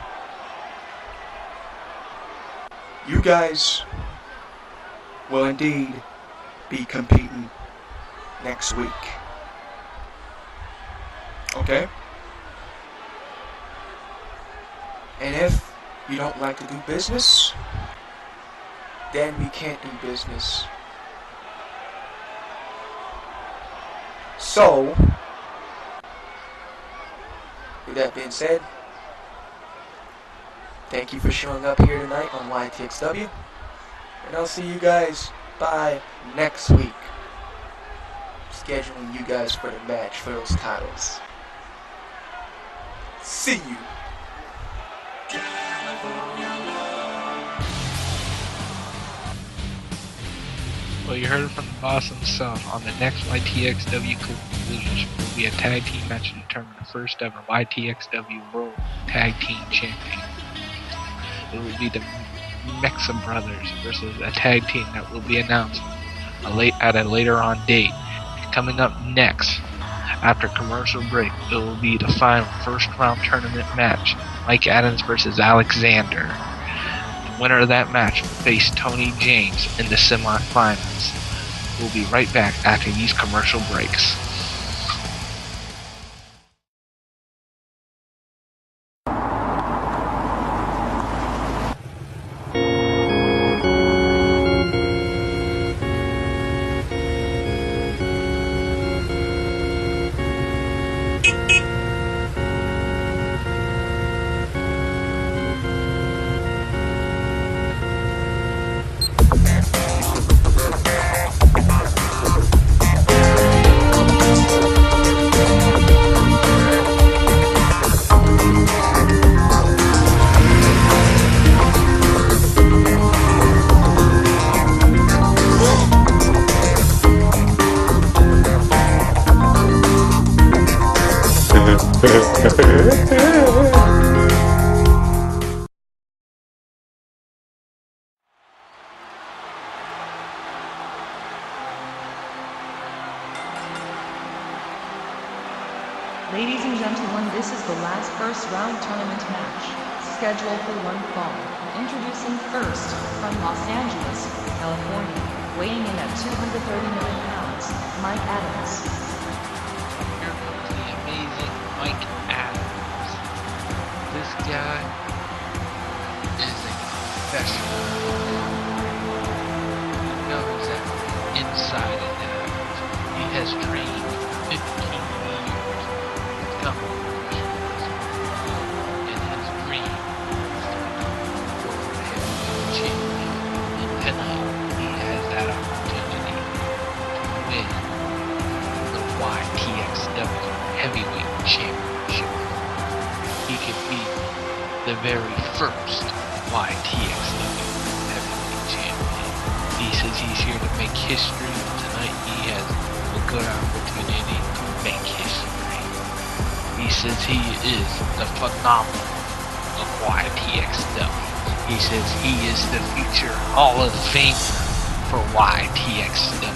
You guys will indeed be competing next week. Okay? And if you don't like to do business, then we can't do business. So, with that being said, thank you for showing up here tonight on YTXW, and I'll see you guys by next week, scheduling you guys for the match for those titles. See you. Well, you heard it from the boss himself. On the next YTXW Collision will be a tag team match to determine the first ever YTXW World Tag Team Champion. It will be the Mexa Brothers versus a tag team that will be announced at a later on date. Coming up next, after commercial break, it will be the final first round tournament match, Mike Adams versus Alexander. The winner of that match will face Tony James in the semifinals. We'll be right back after these commercial breaks. Ladies and gentlemen, this is the last first round tournament match, scheduled for one fall. Introducing first, from Los Angeles, California, weighing in at 230 million pounds, Mike Adams. Here comes the amazing Mike Adams. This guy is a professional. He knows that inside and out. He has trained 15 years to become a professional wrestler. And his dream is to become a world heavyweight champion. And tonight, he has that opportunity to win the YTXW Heavyweight Championship. He could be the very first YTXW Heavyweight Champion. He says he's here to make history. Tonight he has a good opportunity to make history. He says he is the phenomenal of YTXW. He says he is the future Hall of Famer for YTXW.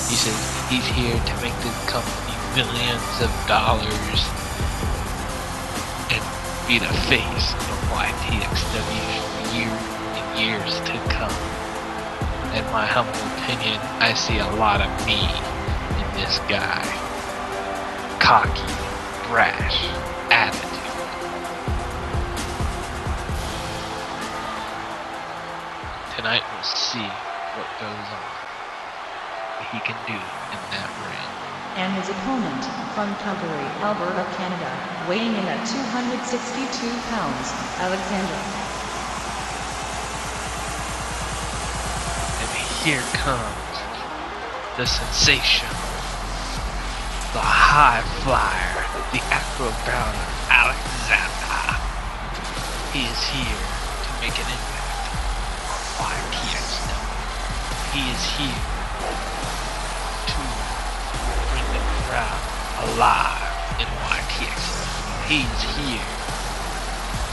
He says he's here to make the company millions of dollars and be the face of YTXW for years and years to come. In my humble opinion, I see a lot of me in this guy. Cocky, brash, attitude. Tonight we'll see what goes on. What he can do in that ring. And his opponent, from Calgary, Alberta, Canada, weighing in at 262 pounds, Alexander. And here comes the sensation, the high flyer, the acrobat, Alexander. He is here to make an impact on YTXW. He is here to bring the crowd alive in YTXW. He is here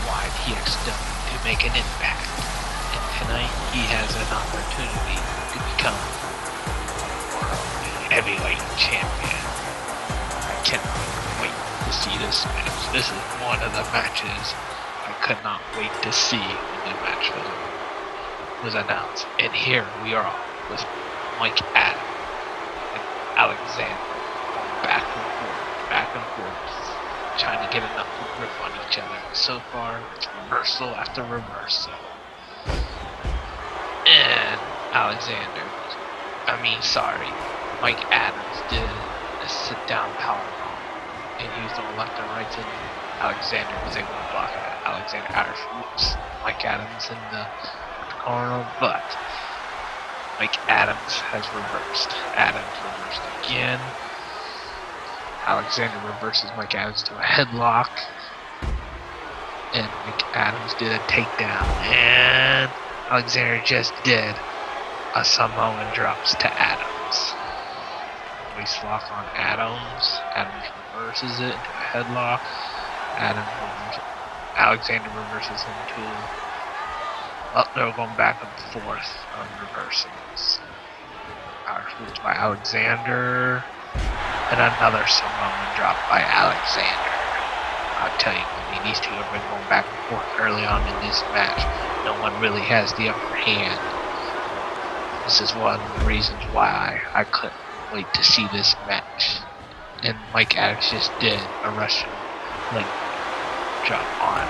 YTXW to make an impact. And tonight he has an opportunity to become world heavyweight champion. I cannot wait to see this match. This is one of the matches I could not wait to see when the match was announced. And here we are with Mike Adams and Alexander going back and forth, trying to get enough grip on each other. So far, it's reversal after reversal. And Mike Adams did a sit-down powerbomb, and he was throwing left and right, and Alexander was able to block it. Alexander Irish whoops Mike Adams in the corner, but Mike Adams has reversed. Adams reversed again. Alexander reverses Mike Adams to a headlock, and Mike Adams did a takedown, and Alexander just did a Samoan drops to Adams. Waist lock on Adams. Adams reverses it into a headlock. Alexander reverses into. Oh, they're going back and forth on reversals. Irish whip by Alexander. And another Samoan drop by Alexander. I'll tell you, these two have been going back and forth early on in this match. No one really has the upper hand. This is one of the reasons why I couldn't wait to see this match. And Mike Adams just did a Russian leg drop on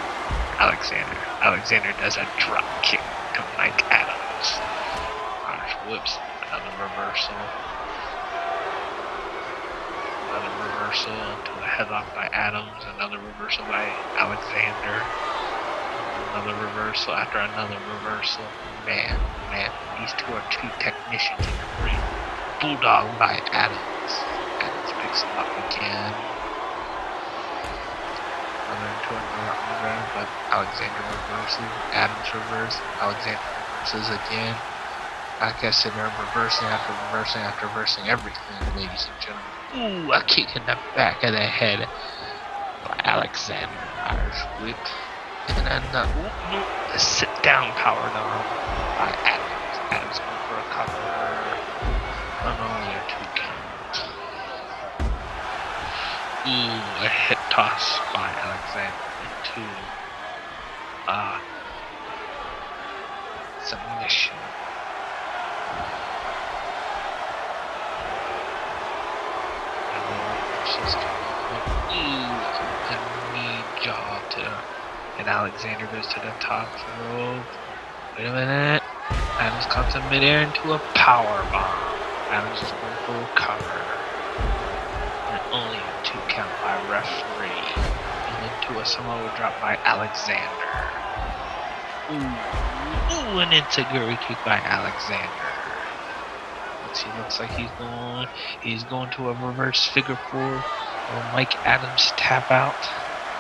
Alexander. Alexander does a drop kick to Mike Adams. Irish whips, another reversal. Another reversal into a headlock by Adams. Another reversal by Alexander. Another reversal after another reversal. Man, these two are two technicians in the ring. Bulldog by Adams. Adams picks him up again. Another into another underground, but Alexander reverses. Adams reverses. Alexander reverses again. Like I said, they're reversing after reversing after reversing everything, ladies and gentlemen. Ooh, a kick in the back of the head by Alexander. Irish whip. And then a sit-down power down by Adams. Adams going for a cover. And only a 2 count. Ooh, a hip toss by Alexander into submission. And then she's a knee job to And Alexander goes to the top rope. Wait a minute. Adams comes in midair into a power bomb. Adams is going for a cover. And only a 2 count by referee. And into a Samoa drop by Alexander. Ooh, an enziguri kick by Alexander. He looks like he's going to a reverse figure 4. Will Mike Adams tap out?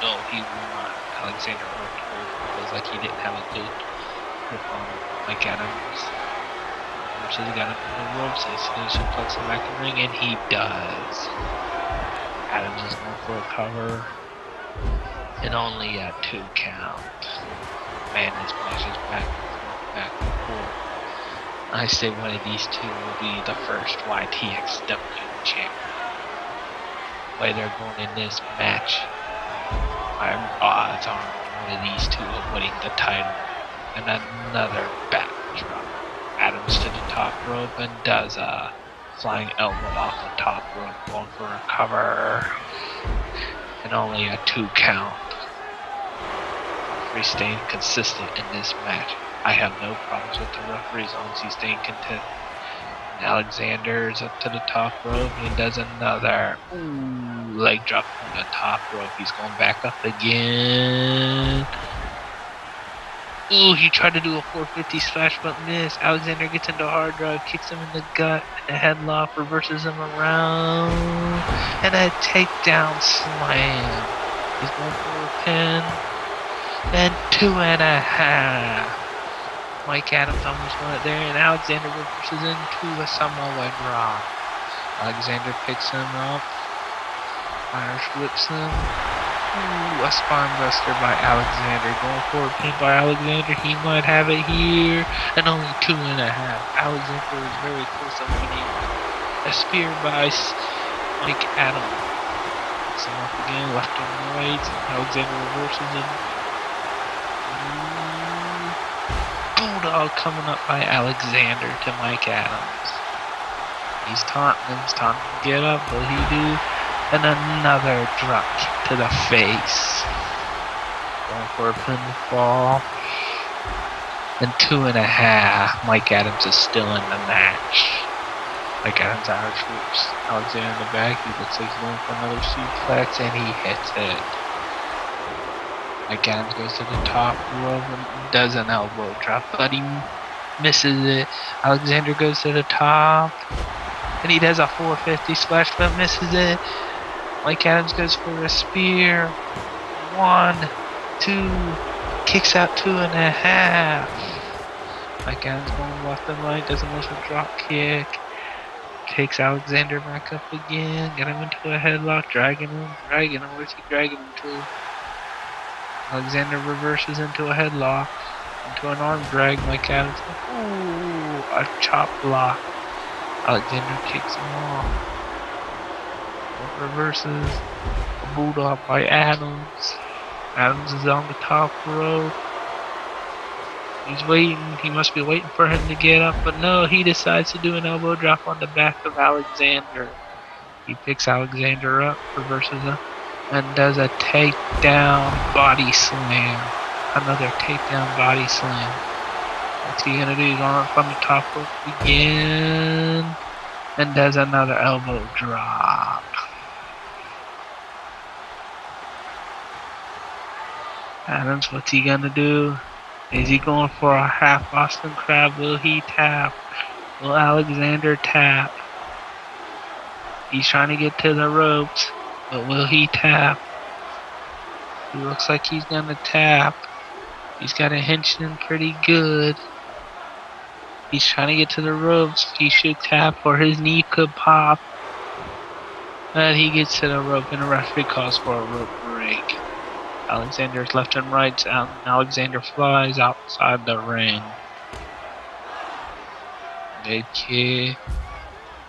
No, he will not. Alexander worked over. Feels like he didn't have a good grip on Mike Adams. So he got him in the ropes. He's going to suplex him back in the ring, and he does. Adams is going for a cover. And only a 2 count. Man, this match is back and forth. I say one of these two will be the first YTXW champion. The way they're going in this match, my odds are one of these two of winning the title. And another backdrop. Adams to the top rope and does a flying elbow off the top rope, going for a cover. And only a 2 count. Referee staying consistent in this match. I have no problems with the referee as long as he's staying content. Alexander's up to the top rope and he does another leg drop on the top rope. He's going back up again. Ooh, he tried to do a 450 splash but missed. Alexander gets into a hard drive, kicks him in the gut, a headlock, reverses him around, and a takedown slam. He's going for a pin. And 2.5. Mike Adams almost won it there, and Alexander reverses into a Samoa drop. Alexander picks him up. Irish whips him. Ooh, a spine buster by Alexander. Going for a pin by Alexander. He might have it here. And only 2.5. Alexander is very close to winning. A spear by Mike Adams. Picks him up again, left and right. Alexander reverses him. Bulldog coming up by Alexander to Mike Adams. He's taunting him, it's time to get up, will he do? And another drop to the face. Going for a pinfall. And 2.5. Mike Adams is still in the match. Mike Adams Irish whips Alexander in the back. He looks like he's going for another suplex and he hits it. Mike Adams goes to the top rope and does an elbow drop, but he misses it. Alexander goes to the top, and he does a 450 splash, but misses it. Mike Adams goes for a spear. 1, 2, kicks out 2.5. Mike Adams going left and right, does a motion drop kick. Takes Alexander back up again, get him into a headlock, dragging him. Where's he dragging him to? Alexander reverses into a headlock, into an arm drag. Mike Adams, ooh, a chop block. Alexander kicks him off. Reverses, a bulldog by Adams. Adams is on the top rope. He's waiting. He must be waiting for him to get up, but no, he decides to do an elbow drop on the back of Alexander. He picks Alexander up, reverses him, and does a takedown body slam. Another takedown body slam. What's he gonna do? He's on up on the top rope again. And does another elbow drop. Adams, what's he gonna do? Is he going for a half Boston Crab? Will he tap? Will Alexander tap? He's trying to get to the ropes. But will he tap? He looks like he's gonna tap. He's got a hinched in pretty good. He's trying to get to the ropes. He should tap or his knee could pop. And he gets to the rope and the referee calls for a rope break. Alexander's left and right. Alexander flies outside the ring. Big kick.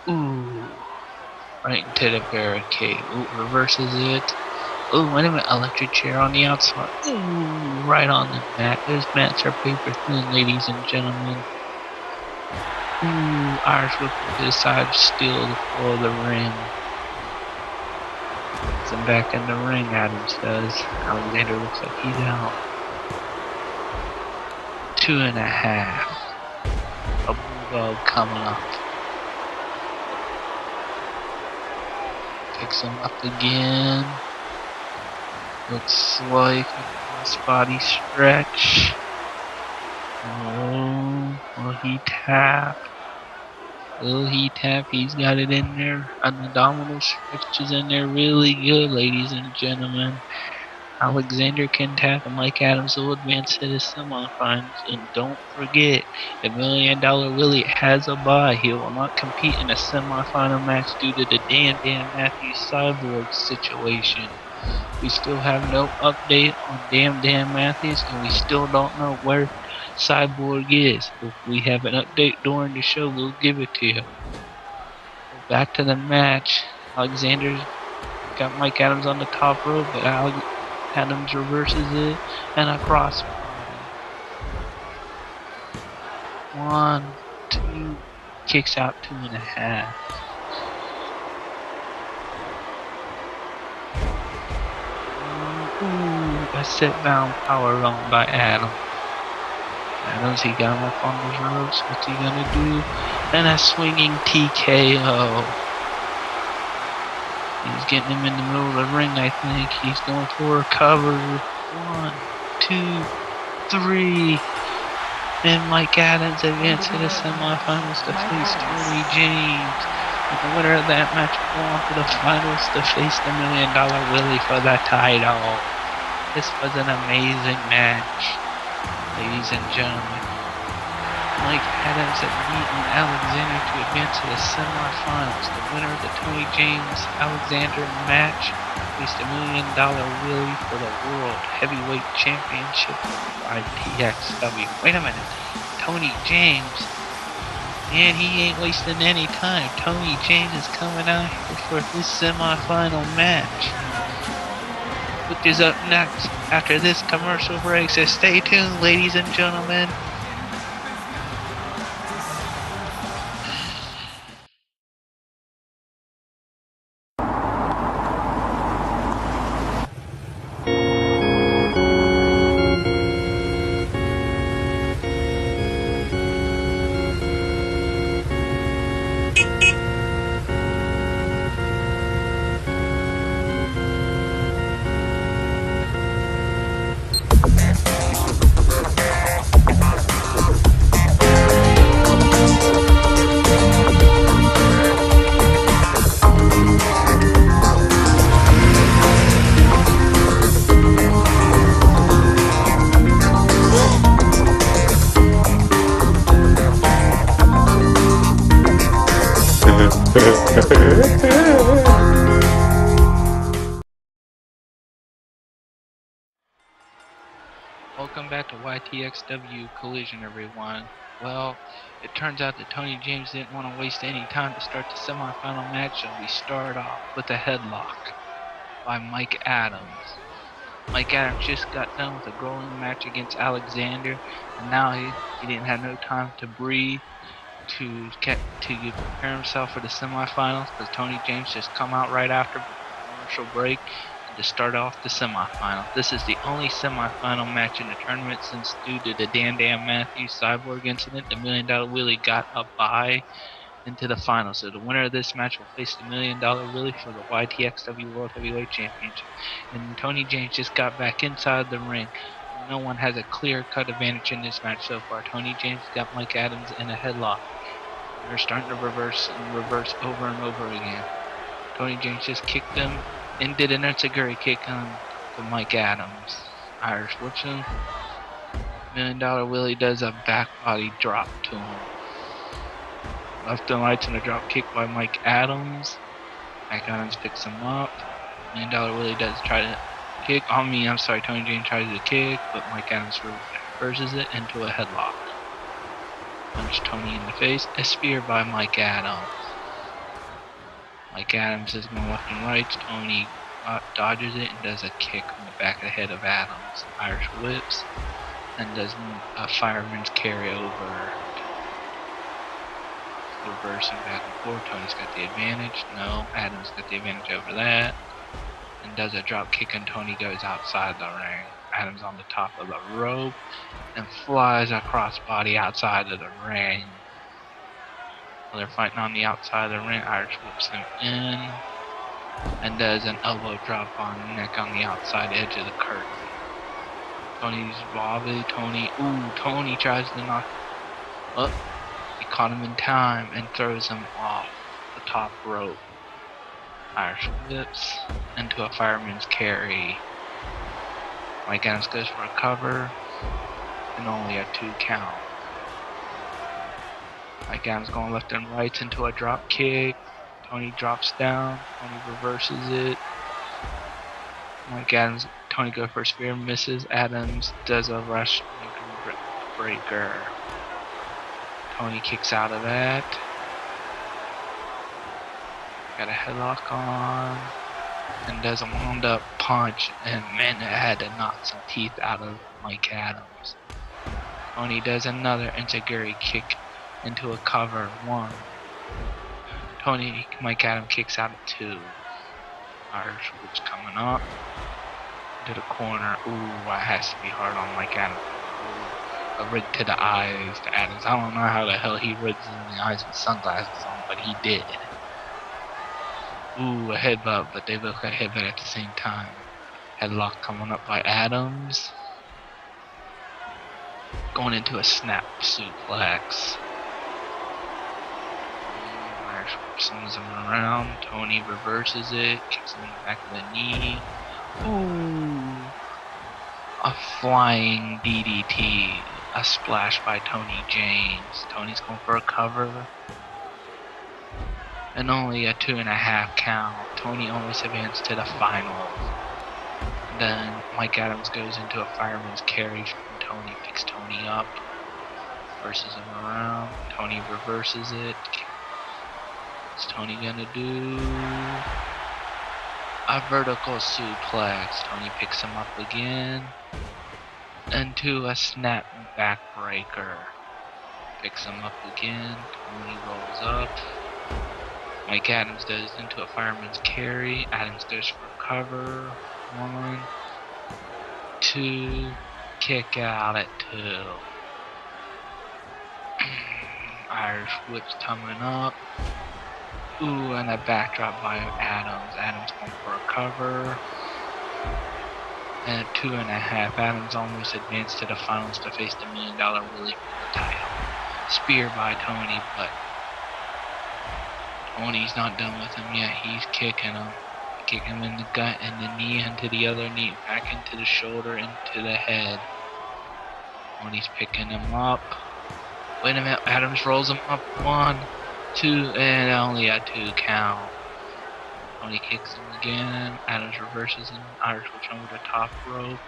Ooh. Right into the barricade. Ooh, reverses it. Ooh, wait a minute. Electric chair on the outside. Ooh, right on the mat. Those mats are paper thin, ladies and gentlemen. Ooh, Irish whip to the side, steal the floor of the ring. Puts him back in the ring, Adams does. Alexander looks like he's out. 2.5. A bulldog coming up. Picks him up again. Looks like a crossbody stretch. Oh, will he tap? Will he tap? He's got it in there. An abdominal stretch is in there really good, ladies and gentlemen. Alexander can tap and Mike Adams will advance to the semifinals. And don't forget, the $1 Million Willie has a bye. He will not compete in a semifinal match due to the Dan Matthews Cyborg situation. We still have no update on Dan Matthews, and we still don't know where Cyborg is. If we have an update during the show, we'll give it to you. So back to the match. Alexander's got Mike Adams on the top rope, but Adams reverses it and a crossbody. 1, 2, kicks out 2.5. Ooh, a sit-down powerbomb by Adams. He got him up on the ropes. What's he gonna do? And a swinging TKO. He's getting him in the middle of the ring, I think. He's going for a cover. 1, 2, 3. And Mike Adams advances to the semifinals to face Tony James. And the winner of that match will go on to the finals to face the $1 Million Willie for the title. This was an amazing match, ladies and gentlemen. Mike Adams had beaten Alexander to advance to the semifinals. The winner of the Tony James Alexander match faced the $1 Million Willie for the World Heavyweight Championship by Ytxw. Wait a minute, Tony James. Man, he ain't wasting any time. Tony James is coming out here for his semifinal match, which is up next after this commercial break. So stay tuned, ladies and gentlemen. Welcome back to YTXW Collision, everyone. Well, it turns out that Tony James didn't want to waste any time to start the semifinal match, so we start off with a headlock by Mike Adams. Mike Adams just got done with a grueling match against Alexander, and now he didn't have no time to breathe to prepare himself for the semifinals, because Tony James just come out right after commercial break to start off the semifinal. This is the only semifinal match in the tournament since, due to the Dan Matthews Cyborg incident, the $1 Million Willie got a bye into the final. So the winner of this match will face the $1 Million Willie for the YTXW World Heavyweight Championship. And Tony James just got back inside the ring. No one has a clear-cut advantage in this match so far. Tony James got Mike Adams in a headlock. And they're starting to reverse over and over again. Tony James just kicked him and did an enziguri kick on to Mike Adams. Irish whips him. $1 Million Willie does a back body drop to him. Left and rights and a drop kick by Mike Adams. Mike Adams picks him up. $1 Million Willie does try to kick. Tony James tries to kick, but Mike Adams reverses it into a headlock. Punch Tony in the face. A spear by Mike Adams. Mike Adams is going left and right. Tony dodges it and does a kick on the back of the head of Adams. Irish whips and does a fireman's carry over. Reversing back and forth. Tony's got the advantage. No, Adams got the advantage over that. And does a drop kick and Tony goes outside the ring. Adams on the top of the rope and flies across body outside of the ring. While they're fighting on the outside of the ring, Irish whips him in and does an elbow drop on neck on the outside edge of the curtain. Tony's wobbly. Tony tries to knock. Oh, he caught him in time and throws him off the top rope. Irish whips into a fireman's carry. Mike Adams goes for a cover and only a 2 count. Mike Adams going left and right into a drop kick. Tony drops down. Tony reverses it. Tony goes for a spear, misses. Adams does a rush breaker. Tony kicks out of that. Got a headlock on. And does a wound up punch. And man, it had to knock some teeth out of Mike Adams. Tony does another enziguri kick into a cover. 1. Mike Adams kicks out at 2. Irish whips coming up to the corner. Ooh, that has to be hard on Mike Adams. Ooh, a rig to the eyes to Adams. I don't know how the hell he rigs in the eyes with sunglasses on, but he did. Ooh, a headbutt, but they look like a headbutt at the same time. Headlock coming up by Adams. Going into a snap suplex. Swings him around. Tony reverses it, kicks him in the back of the knee. Ooh, a flying DDT, a splash by Tony James. Tony's going for a cover, and only a 2.5 count. Tony almost advanced to the final. Then Mike Adams goes into a fireman's carry from Tony, picks Tony up, reverses him around. Tony reverses it. What's Tony gonna do? A vertical suplex. Tony picks him up again. Into a snap backbreaker. Picks him up again. Tony rolls up. Mike Adams does into a fireman's carry. Adams goes for a cover. 1, 2. Kick out at 2. Irish whips coming up. Ooh, and a backdrop by Adams. Adams going for a cover. And a 2.5. Adams almost advanced to the finals to face the $1 million Willie for the title. Spear by Tony, but Tony's not done with him yet. He's kicking him. Kicking him in the gut and the knee into the other knee. Back into the shoulder, into the head. Tony's picking him up. Wait a minute. Adams rolls him up. 1, 2, and only a 2 count. Tony kicks him again. Adams reverses him. Irish whips over the top rope.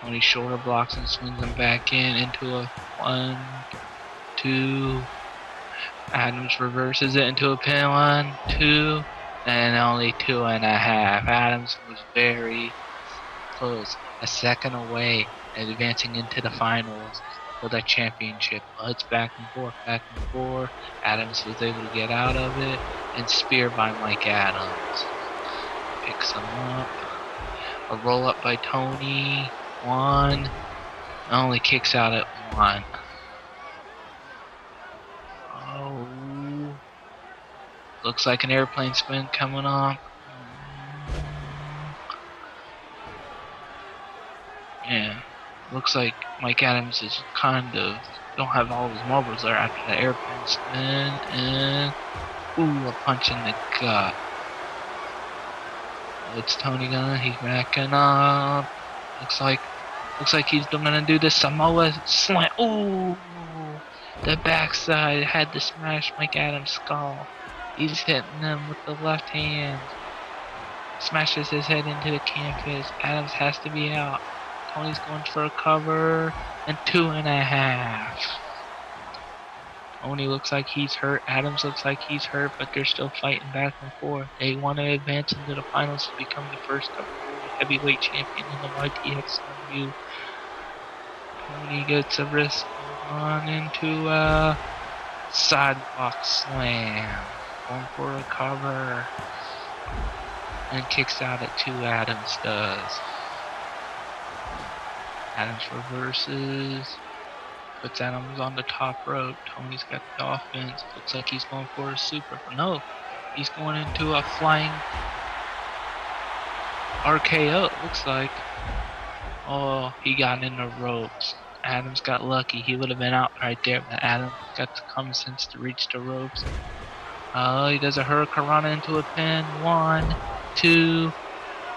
Tony shoulder blocks and swings him back in into a 1, 2. Adams reverses it into a pin. 1, 2, and only 2.5. Adams was very close, a second away, and advancing into the finals for the championship. But it's back and forth. Adams was able to get out of it, and spear by Mike Adams. Picks him up. A roll up by Tony. 1. Only kicks out at 1. Oh. Looks like an airplane spin coming up. Yeah. Looks like Mike Adams is kind of don't have all his marbles there after the airplane spin, and ooh, a punch in the gut. What's Tony gonna? He's backing up. Looks like he's gonna do the Samoa slam. Ooh, the backside had to smash Mike Adams' skull. He's hitting him with the left hand. Smashes his head into the canvas. Adams has to be out. Tony's going for a cover, and 2.5. Tony looks like he's hurt. Adams looks like he's hurt, but they're still fighting back and forth. They want to advance into the finals to become the first heavyweight champion in the YTXW. Tony gets a wrist on into a sidewalk slam. Going for a cover. And kicks out at 2, Adams does. Adams reverses. Puts Adams on the top rope. Tony's got the offense. Looks like he's going for a super. No, he's going into a flying RKO, it looks like. Oh, he got in the ropes. Adams got lucky. He would have been out right there, but Adams got the common sense to reach the ropes. He does a hurricanrana into a pin. 1, 2.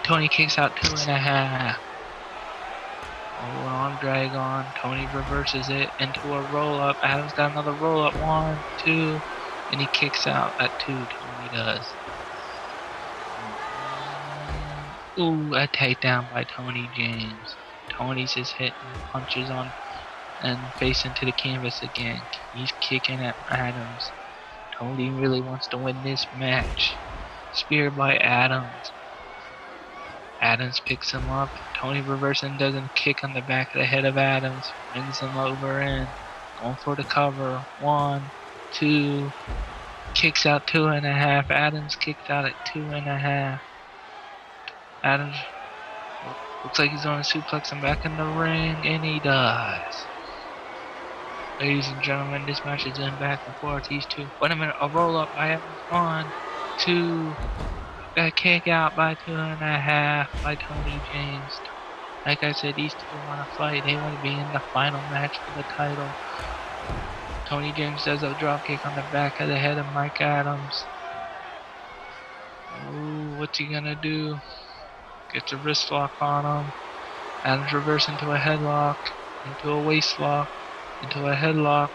Tony kicks out 2.5. Oh, on drag on. Tony reverses it into a roll up. Adams got another roll up. 1, 2. And he kicks out at 2. Tony does. Ooh, a takedown by Tony James. Tony's just hitting punches on and face into the canvas again. He's kicking at Adams. Tony really wants to win this match. Spear by Adams. Adams picks him up. Tony reversing, does a kick on the back of the head of Adams. Brings him over in. Going for the cover. 1, 2. Kicks out 2.5. Adams kicked out at 2.5. Adams looks like he's on a suplex and back in the ring, and he does. Ladies and gentlemen, this match is in back and forth. These two. Wait a minute, a roll up by Adams. 1, 2. A kick out by 2.5 by Tony James. Like I said, these two want to fight. They want to be in the final match for the title. Tony James does a drop kick on the back of the head of Mike Adams. Ooh, what's he gonna do? Gets a wrist lock on him. Adams reverse into a headlock, into a waist lock, into a headlock.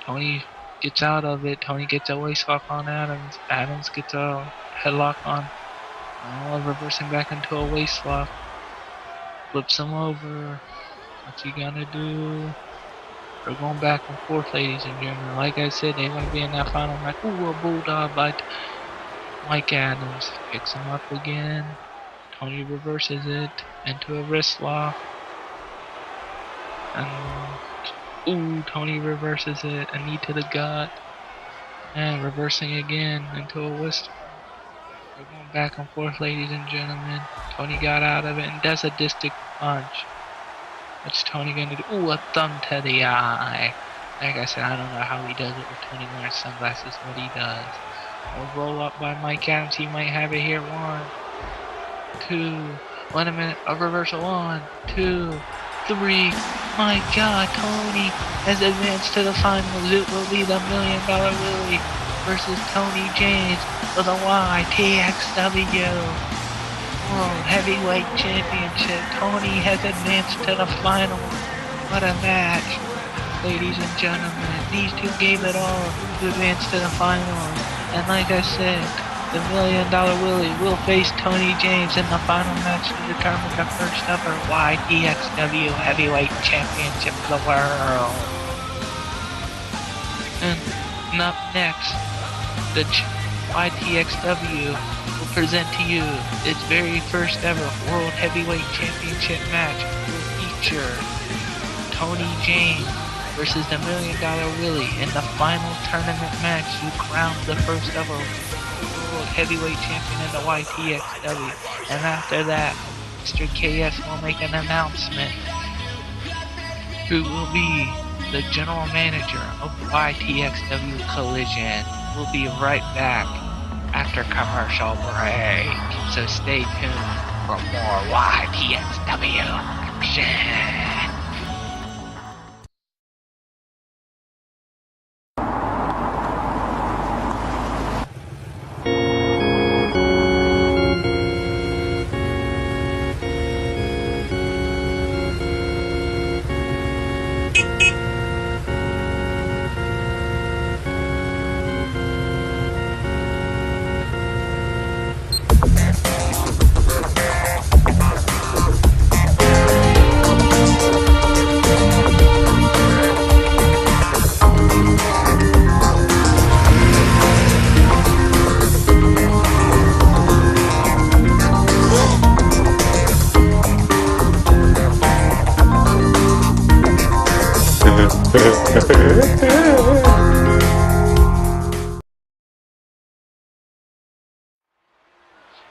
Tony gets out of it. Tony gets a waist lock on Adams. Adams gets a headlock on. Reversing back into a waist lock. Flips him over. What's he gonna do? They're going back and forth, ladies and gentlemen. Like I said, they want to be in that final match. Ooh, a bulldog by Mike Adams. Picks him up again. Tony reverses it into a wrist lock. And ooh, Tony reverses it. A knee to the gut. And reversing again into a wrist. We're going back and forth, ladies and gentlemen. Tony got out of it and does a distic punch. What's Tony gonna do? Ooh, a thumb to the eye. Like I said, I don't know how he does it with Tony wearing sunglasses, but he does. A roll up by Mike Adams. He might have it here. 1, 2. Wait a minute. A reversal. 1, 2, 3. My God, Tony has advanced to the finals. It will be the $1 Million Willie versus Tony James for the YTXW World Heavyweight Championship. Tony has advanced to the final. What a match. Ladies and gentlemen, these two gave it all to advance to the final. And like I said, the $1 Million Willie will face Tony James in the final match to determine the first ever YTXW Heavyweight Championship of the world. And up next, the YTXW will present to you its very first ever World Heavyweight Championship match. Will feature Tony James versus the $1 Million Willie in the final tournament match to crown the first ever World Heavyweight Champion in the YTXW. And after that, Mr. KS will make an announcement who will be the general manager of YTXW Collision. We'll be right back after commercial break. So stay tuned for more YTXW action.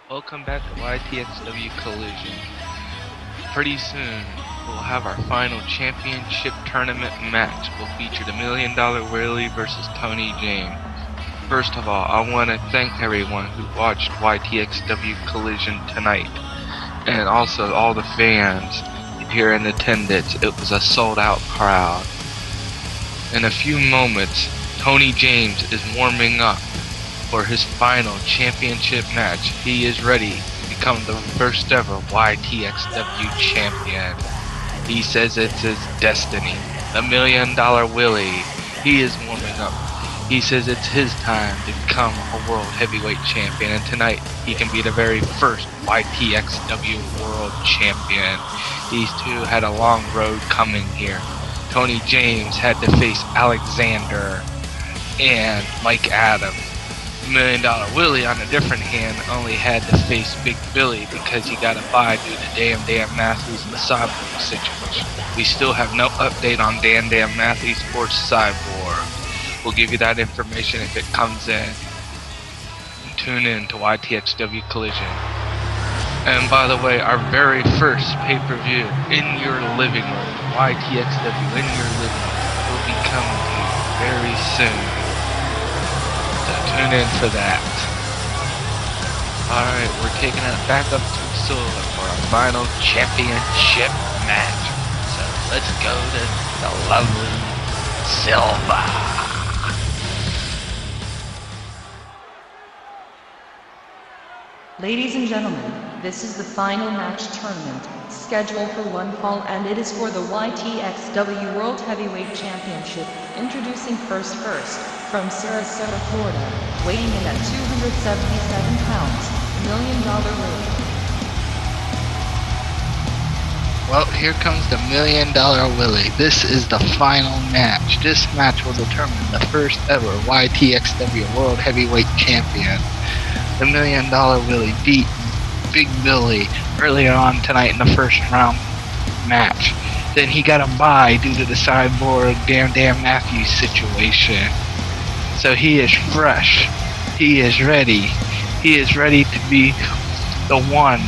Welcome back to YTXW Collision. Pretty soon, we'll have our final championship tournament match. Will feature the $1 Million Willie versus Tony James. First of all, I want to thank everyone who watched YTXW Collision tonight, and also all the fans here in attendance. It was a sold-out crowd. In a few moments, Tony James is warming up for his final championship match. He is ready to become the first ever YTXW champion. He says it's his destiny. The $1 Million Willie, he is warming up. He says it's his time to become a world heavyweight champion, and tonight he can be the very first YTXW world champion. These two had a long road coming here. Tony James had to face Alexander and Mike Adams. $1 Million Willie, on a different hand, only had to face Big Billy because he got a bye due to Dan Matthews and the Cyborg situation. We still have no update on Dan Matthews or Cyborg. We'll give you that information if it comes in. Tune in to YTXW Collision. And by the way, our very first pay-per-view in your living room, YTXW in your living room, will be coming to you very soon. So tune in for that. Alright, we're taking it back up to Silver for our final championship match. So let's go to the lovely Silver. Ladies and gentlemen, this is the final match tournament, scheduled for one fall, and it is for the YTXW World Heavyweight Championship. Introducing first, from Sarasota, Florida, weighing in at 277 pounds, $1 Million Willie. Well, here comes the $1 Million Willie. This is the final match. This match will determine the first ever YTXW World Heavyweight Champion. The $1 Million Willie beat Big Billy earlier on tonight in the first round match. Then he got a bye due to the Cyborg Dan Matthews situation. So he is fresh. He is ready. He is ready to be the one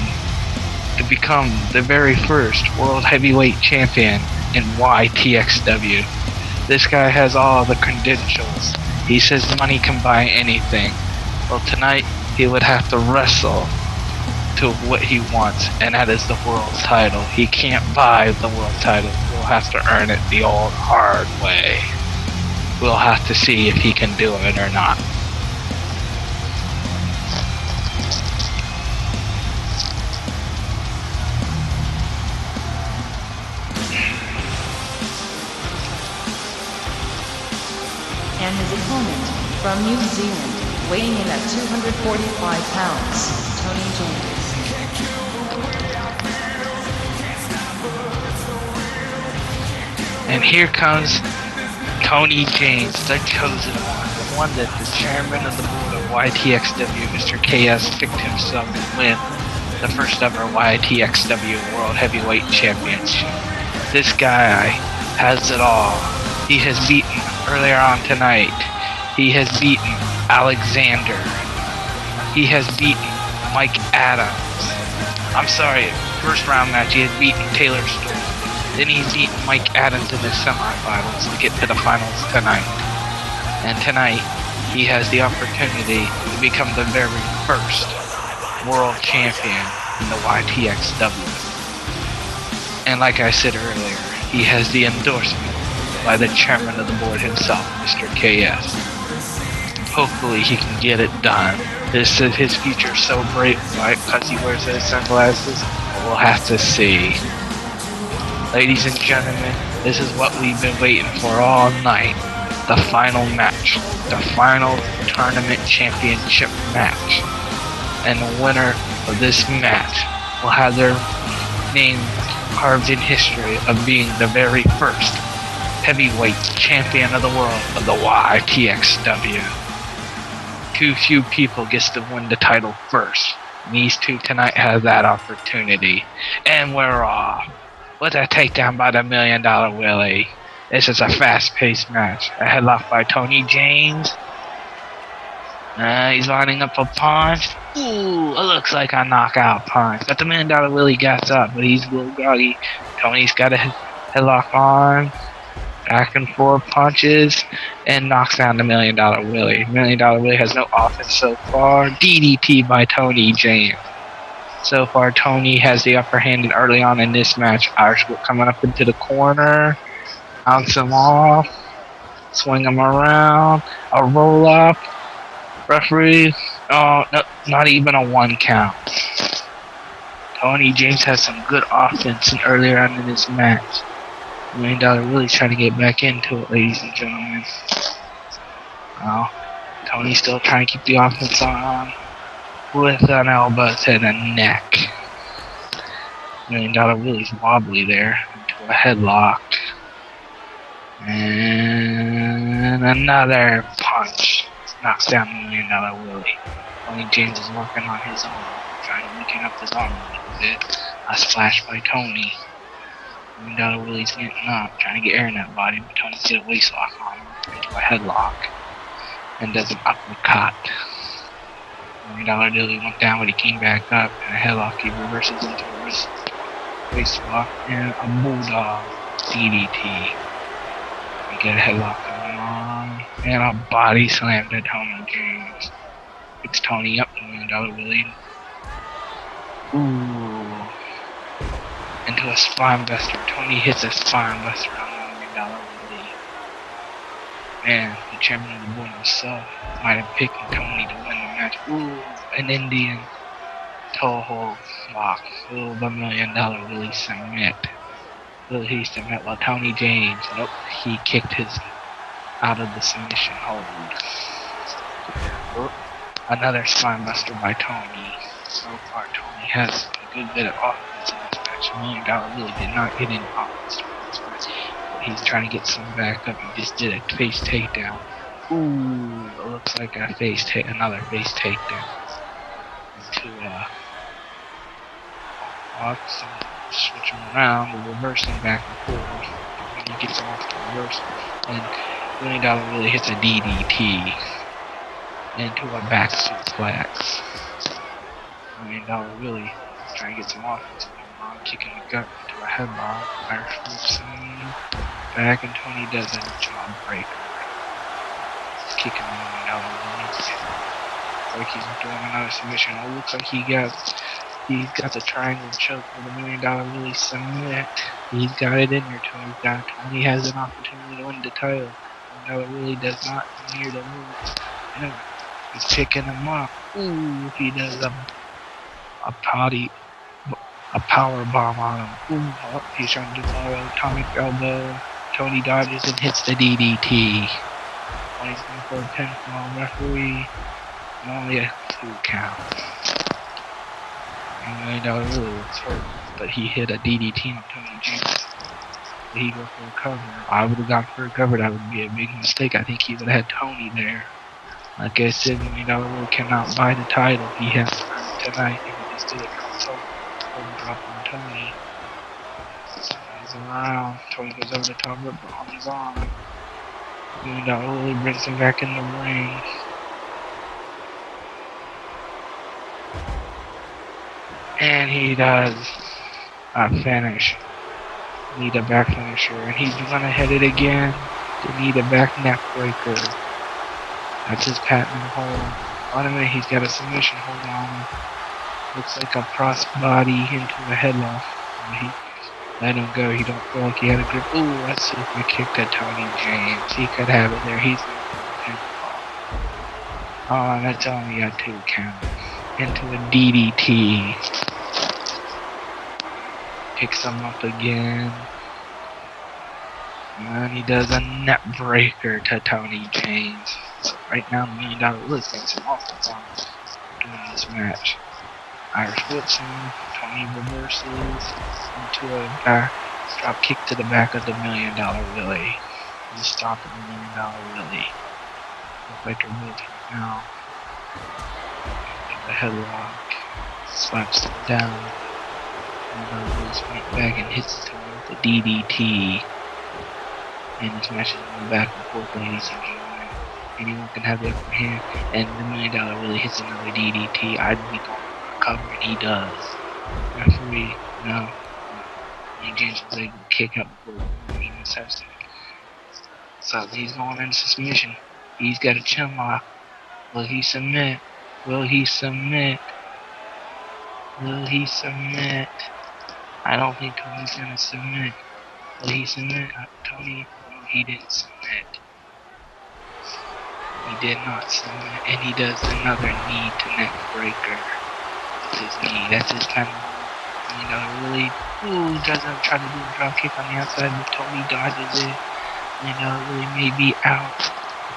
to become the very first World Heavyweight Champion in YTXW. This guy has all the credentials. He says money can buy anything. Well, tonight he would have to wrestle to what he wants, and that is the world title. He can't buy the world title. He'll have to earn it the old hard way. We'll have to see if he can do it or not. And his opponent, from New Zealand, weighing in at 245 pounds, Tony James. And here comes Tony James, the chosen one that the chairman of the board of YTXW, Mr. KS, picked himself to win the first ever YTXW World Heavyweight Championship. This guy has it all. He has beaten, earlier on tonight, he has beaten Alexander. He has beaten Mike Adams. I'm sorry, first round match, he has beaten Taylor Storm. Then he's beaten Mike Adams in the semifinals to get to the finals tonight. And tonight, he has the opportunity to become the very first world champion in the YTXW. And like I said earlier, he has the endorsement by the chairman of the board himself, Mr. KS. Hopefully he can get it done. His future's so bright, right? Because he wears those sunglasses. We'll have to see. Ladies and gentlemen, this is what we've been waiting for all night. The final match. The final tournament championship match. And the winner of this match will have their name carved in history of being the very first heavyweight champion of the world of the YTXW. Too few people gets to win the title first. These two tonight have that opportunity. And we're off. With a takedown by the $1 Million Willie. This is a fast-paced match. A headlock by Tony James. He's lining up a punch. Ooh, it looks like a knockout punch. But the $1 Million Willie gets up, but he's a little groggy. Tony's got a headlock on. Back and forth punches and knocks down the $1 Million Willie. $1 Million Willie has no offense so far. DDT by Tony James. So far, Tony has the upper hand early on in this match. Irish Whip coming up into the corner. Bounce him off. Swing him around. A roll up. Referee. Oh, no, not even a 1 count. Tony James has some good offense earlier on in this match. $1 Million Willie's trying to get back into it, ladies and gentlemen. Well, Tony's still trying to keep the offense on with an elbow to the neck. $1 Million Willie's wobbly there into a headlock. And another punch knocks down $1 Million Willie. Tony James is working on his arm, trying to weaken up his arm a little bit. A splash by Tony. $1 Million Willie's getting up, trying to get air in that body, but Tony did a waist lock on him into a headlock and does an uppercut. $1 Million Willie went down, but he came back up and a headlock. He reverses into a waist lock and a bulldog DDT. We get a headlock going on and a body slam to Tony James. Picks Tony up, $1 Million Willie. Ooh. Into a spine buster. Tony hits a spine buster on $1 Million Willie. Man, the champion of the board himself might have picked Tony to win the match. Ooh, an Indian toe hold lock. Ooh, $1 Million Willie submit. Will he submit while Tony James, nope, he kicked his out of the submission hold. Another spine buster by Tony. So far, Tony has a good bit of offense in this match. $1 Million Willie did not get any offense in this match. But he's trying to get some back up. He just did a face takedown. Ooh, it looks like another face takedown. Into switch him around, reversing back and forth. When he gets off the reverse, and $1 Million Willie hits a DDT into a back suplex. $1 Million Willie trying to get some offense going on, kicking the gut into a headlock. Irish Whip back, and Tony does a jaw breaker. He's kicking $1 Million Willie. Like he's doing another submission. It looks like he's got the triangle choke with $1 Million Willie submit. He's got it in there. Tony has an opportunity to win the title. $1 Million Willie does not near the move. Yeah, he's picking him up. Ooh, he does a power bomb on him. Ooh, oh, he's trying to do an atomic elbow. Tony dodges and hits the DDT. Tony's going for a pinfall. Referee. Only a 2 count. $1 Million Willie was hurt, but he hit a DDT on Tony James. He go for a cover. I would have gone for a cover. That would be a big mistake. I think he would have had Tony there. Like I said, $1 Million Willie cannot buy the title. He has to earn it tonight. He just did a consult drop on Tony. He's around. Tony goes over the top rope, but on his arm. $1 Million Willie brings him back in the ring. And he does a finish. Need a back finisher. And he's gonna hit it again. To need a back neck breaker. That's his patent hold. On him, he's got a submission hold on him. Looks like a cross body into a headlock. He let him go. He don't feel like he had a grip. Ooh, that's a super kick to Tony James. He could have it there. He's going for a pinfall. Oh, and that's only a 2 count. Into a DDT. Picks him up again. And he does a net breaker to Tony James. So right now, $1 Million Willie's getting some offense on doing this match. Irish whips him. Tony reverses into a back drop kick to the back of the $1 Million Willie. He's stopping the $1 Million Willie. Looks like they're moving now. The headlock slaps him down. And Willie's right back and hits him with the DDT. And this match is going back and forth, ladies and gentlemen. Anyone can have the upper hand, and the $1 Million Willie hits another DDT. I'd be going for a cover, and he does. Referee, no. And James was able to kick out before he misses it. So he's going into submission. He's got a chin lock. Will he submit? Will he submit? Will he submit? I don't think Tony's gonna submit. Will he submit? Tony? No, he didn't submit. He did not submit, and he does another knee to neck breaker with his knee. That's his kind of, really. Ooh, doesn't try to do a drop kick on the outside, but Tony dodges it. Really may be out.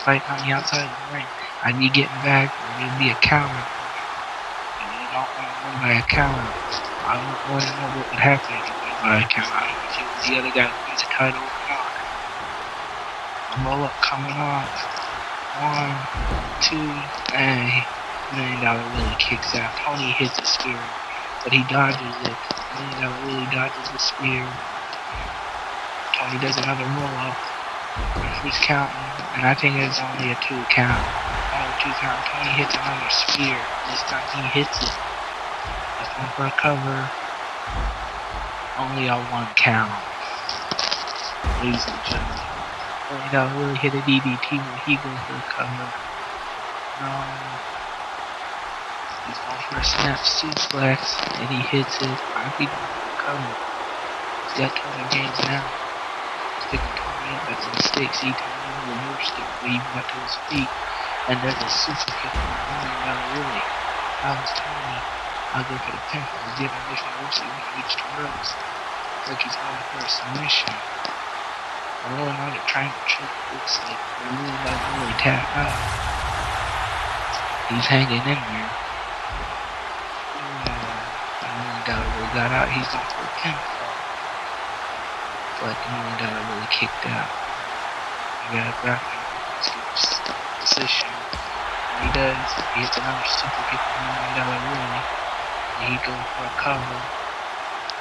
Fighting on the outside of the ring. I'd be getting back, or it'll be a counter. You don't want to win by a counter. I don't want to know what would happen if you win by a counter. I don't know if it was the other guy who wins the title or not. A roll up coming off. 1, 2, and $1 Million Willie kicks out. Tony hits a spear, but he dodges it. $1 Million Willie dodges the spear. Tony does another roll up. Referee's counting, and I think it's only a 2 count. Only 2 count. Tony hits another spear. This time he hits it. He's going for a cover. Only a 1 count. Ladies and gentlemen. Really hit a DDT when he goes for a cover. He's going for a snap suplex, and he hits it. I think he's going for a cover. He's got Tony James now. Sticking Tony up. That's a mistake. See, Tony reversed it, but he got to his feet. And there's a super kick from $1 Million Willie. That was Tony. I'll go for the pinfall. He's getting away from the ropes. He's going to reach the ropes. Looks like he's going for a submission. I'm rolling out a triangle choke. Looks like we're really about to really tap out. He's hanging in there. $1 Million Willie got out. He's going for a pinfall. But $1 Million Willie kicked out. He got a grappling position. And he does. He hits another super kick from $1 Million Willie. And he goes for a cover.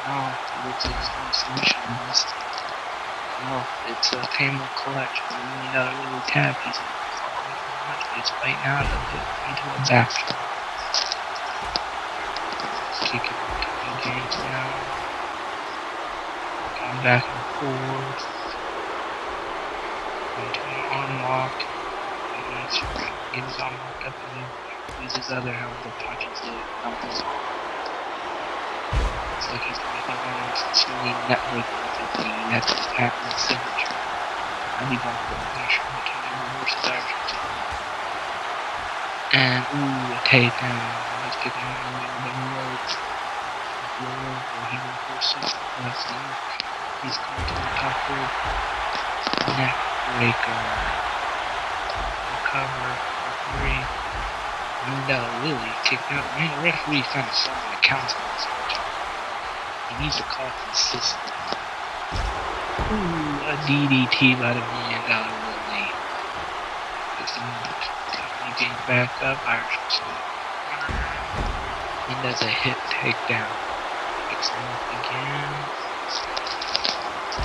No, it looks like he's going to submission bust. No, it's a payment clutch. $1 Million Willie tap. He's falling from much, but he's fighting out of it into a backdrop. Kicking Tony James down. Going back and forth. Into an arm lock. And he's trying to get his arm locked up and then use his other hand to punches it on his arm. Looks like he's going to go swinging net breaker with his knee. That's his pattern signature. And he's going for a finisher, but Tony reverses Irish. And ooh, a takedown. He's picking up a little bit of ropes. He went for a suplex. He's going to the top rope. Neck breaker. Recover. Referee. $1 Million Willie kicked out. Man, the referee kind of saw the counts on this match. He needs to call consistent. Ooh, a DDT by the $1 Million Willie. Fixing Tony James back up. Irish and does a hip takedown. Picks him up again.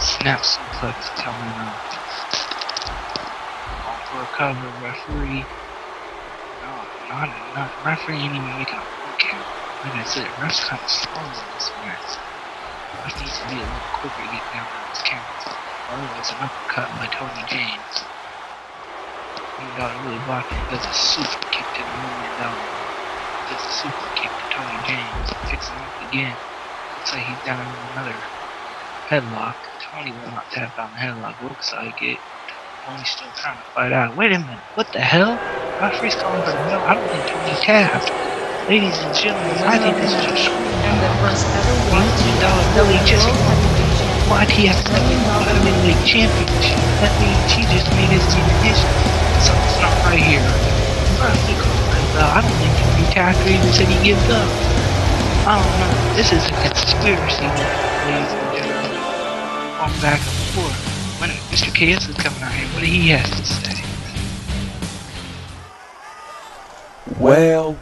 Snap suplex coming up. Going for a cover. Referee. No, not. Referee ain't even making a 1 count. Like I said, ref's kind of slow in this match. Ref needs to be a little quicker to get down on his counts. Otherwise, an uppercut by Tony James. $1 Million really blocking. Does a super kick to the $1 Million. Does a super kick to Tony James. Picks him up again. Looks like he's down in another headlock. Tony will not tap out the headlock. Looks like it. Tony's still trying to fight out. Wait a minute. What the hell? Referee's calling for the bell. I don't think Tony tapped. Ladies and gentlemen, I think this is a screw. And the first ever $1 Willie just won the heavyweight championship. That means he just made his history. Something's not right here. Referee calling for the bell. I don't think Tony tapped or even said he gives up. I don't know. This is a conspiracy, ladies and gentlemen. Going back and forth. When Mr. KS is coming out here, what do he have to say? Well.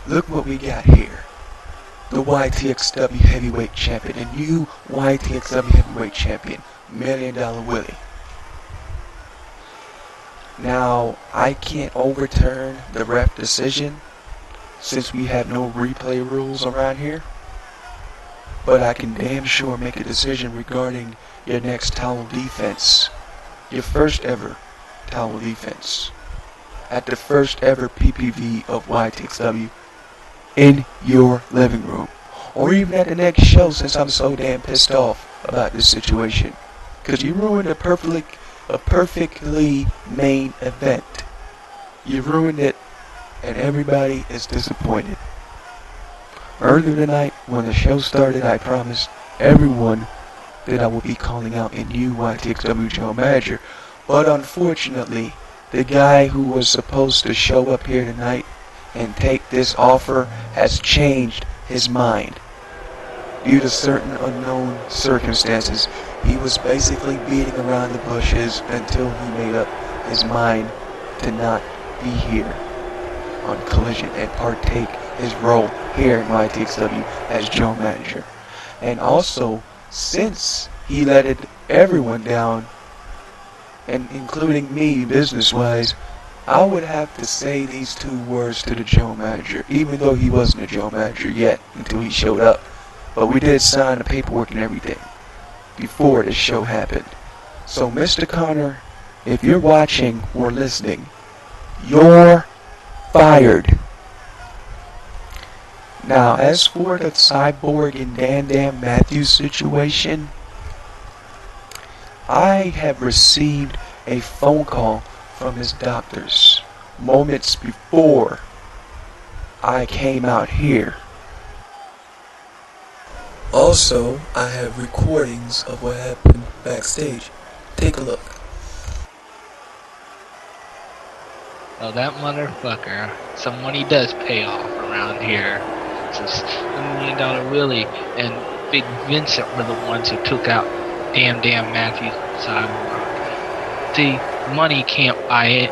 Look what we got here. The YTXW Heavyweight Champion, a new YTXW Heavyweight Champion, $1 Million Willie. Now, I can't overturn the ref decision since we have no replay rules around here. but I can damn sure make a decision regarding your next towel defense. Your first ever towel defense. At the first ever PPV of YTXW in your living room. Or even at the next show, since I'm so damn pissed off about this situation. Because you ruined a perfectly main event. You ruined it, and everybody is disappointed. Earlier tonight, when the show started, I promised everyone that I would be calling out a new YTXW general manager. But unfortunately, the guy who was supposed to show up here tonight and take this offer has changed his mind. Due to certain unknown circumstances, he was basically beating around the bushes until he made up his mind to not be here on Collision and partake his role here in YTXW as general manager. And also, since he let everyone down, and including me business-wise, I would have to say these two words to the general manager, even though he wasn't a general manager yet until he showed up. But we did sign the paperwork and everything before this show happened. So Mr. Connor, if you're watching or listening, you're fired. Now, as for the Cyborg and Dan Matthews situation, I have received a phone call from his doctors moments before I came out here. Also, I have recordings of what happened backstage. Take a look. Oh, that motherfucker. Some money does pay off around here. Since $1 million Willie and Big Vincent were the ones who took out Dan Matthews Cyborg. See, money can't buy it.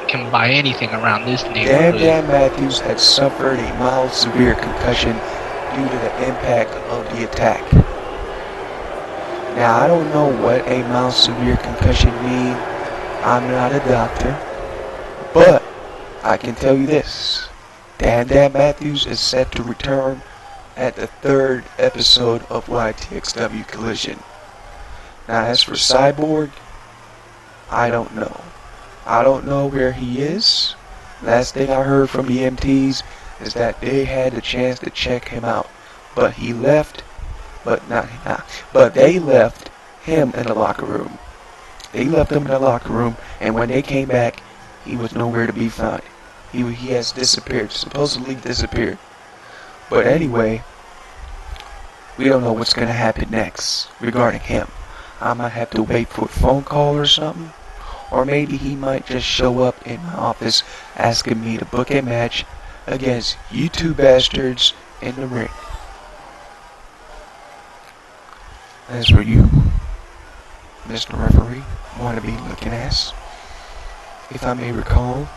Can buy anything around this neighborhood. Dan Matthews had suffered a mild severe concussion due to the impact of the attack. Now, I don't know what a mild severe concussion means. I'm not a doctor. But I can tell you this. Dan Matthews is set to return at the 3rd episode of YTXW Collision. Now, as for Cyborg, I don't know. I don't know where he is. Last thing I heard from the MTs is that they had the chance to check him out. But he left, but they left him in the locker room. They left him in the locker room, and when they came back, he was nowhere to be found. He has disappeared, supposedly disappeared. But anyway, we don't know what's going to happen next regarding him. I might have to wait for a phone call or something. Or maybe he might just show up in my office asking me to book a match against you two bastards in the ring. As for you, Mr. Referee, wannabe looking ass, if I may recall,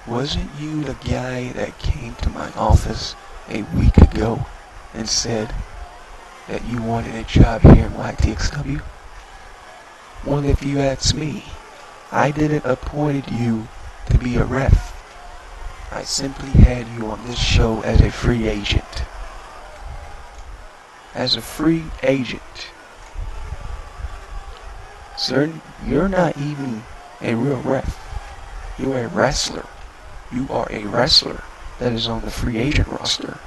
wasn't you the guy that came to my office a week ago and said that you wanted a job here in YTXW? Well, if you ask me, I didn't appoint you to be a ref. I simply had you on this show as a free agent. As a free agent. Sir, you're not even a real ref. You're a wrestler. You are a wrestler that is on the free agent roster.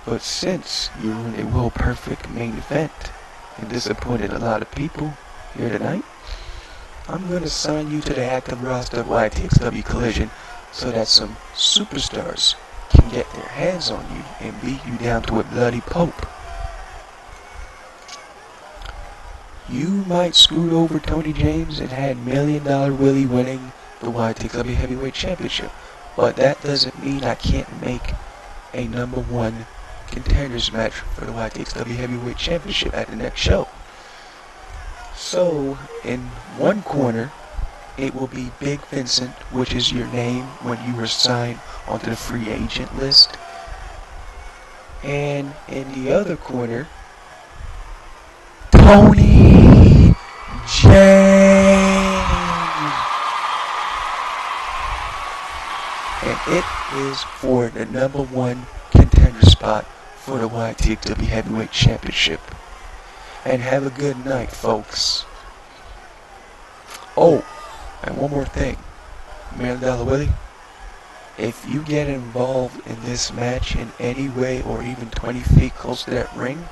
But since you were in a Will Perfect main event and disappointed a lot of people here tonight, I'm going to sign you to the active roster of YTXW Collision so that some superstars can get their hands on you and beat you down to a bloody pulp. You might screwed over Tony James and had $1 Million Willie winning the YTXW Heavyweight Championship, but that doesn't mean I can't make a #1 contenders match for the YTXW Heavyweight Championship at the next show. So, in one corner, it will be Big Vincent, which is your name when you were signed onto the free agent list. And in the other corner, Tony James. And it is for the #1 contender spot for the YTXW Heavyweight Championship. And have a good night, folks. Oh, and one more thing. $1 Million Willie, if you get involved in this match in any way or even 20 feet close to that ring,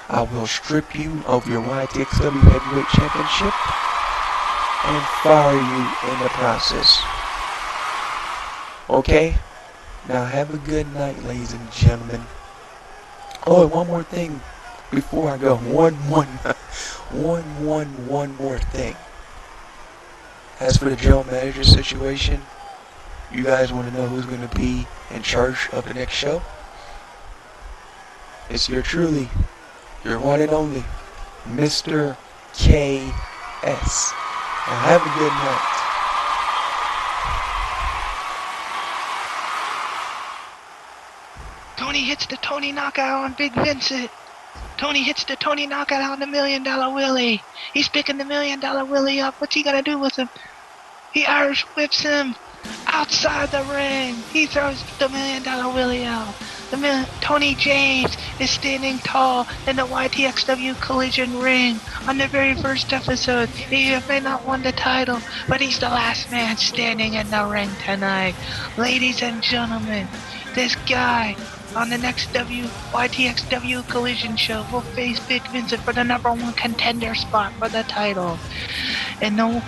I will strip you of your YTXW Heavyweight Championship and fire you in the process. Okay? Now have a good night, ladies and gentlemen. Oh, and one more thing before I go. One more thing. As for the general manager situation, you guys want to know who's going to be in charge of the next show? It's your truly, your one and only, Mr. KS. Now have a good night. Tony hits the Tony knockout on Big Vincent. Tony hits the Tony knockout on the $1 Million Willie. He's picking the $1 Million Willie up. What's he gonna do with him? He Irish whips him outside the ring. He throws the $1 Million Willie out. Tony James is standing tall in the YTXW Collision ring on the very first episode. He may not won the title, but he's the last man standing in the ring tonight. Ladies and gentlemen, this guy on the next YTXW Collision show will face Big Vincent for the #1 contender spot for the title. And no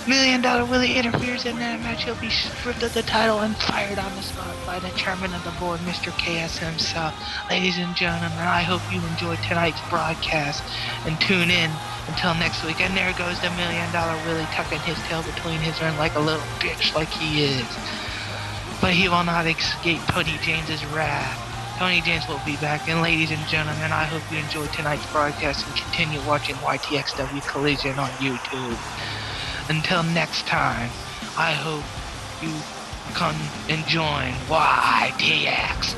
$1 Million Willie interferes in that match. He'll be stripped of the title and fired on the spot by the chairman of the board, Mr. KS himself. Ladies and gentlemen, I hope you enjoyed tonight's broadcast and tune in until next week. And there goes the $1 Million Willie tucking his tail between his ears like a little bitch like he is. But he will not escape Tony James's wrath. Tony James will be back. And ladies and gentlemen, I hope you enjoyed tonight's broadcast and continue watching YTXW Collision on YouTube. Until next time, I hope you come and join YTXW.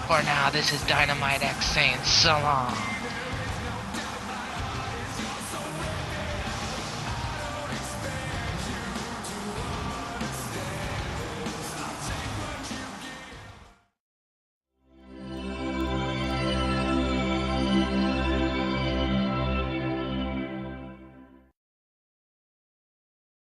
For now, this is Dynamite X saying so long.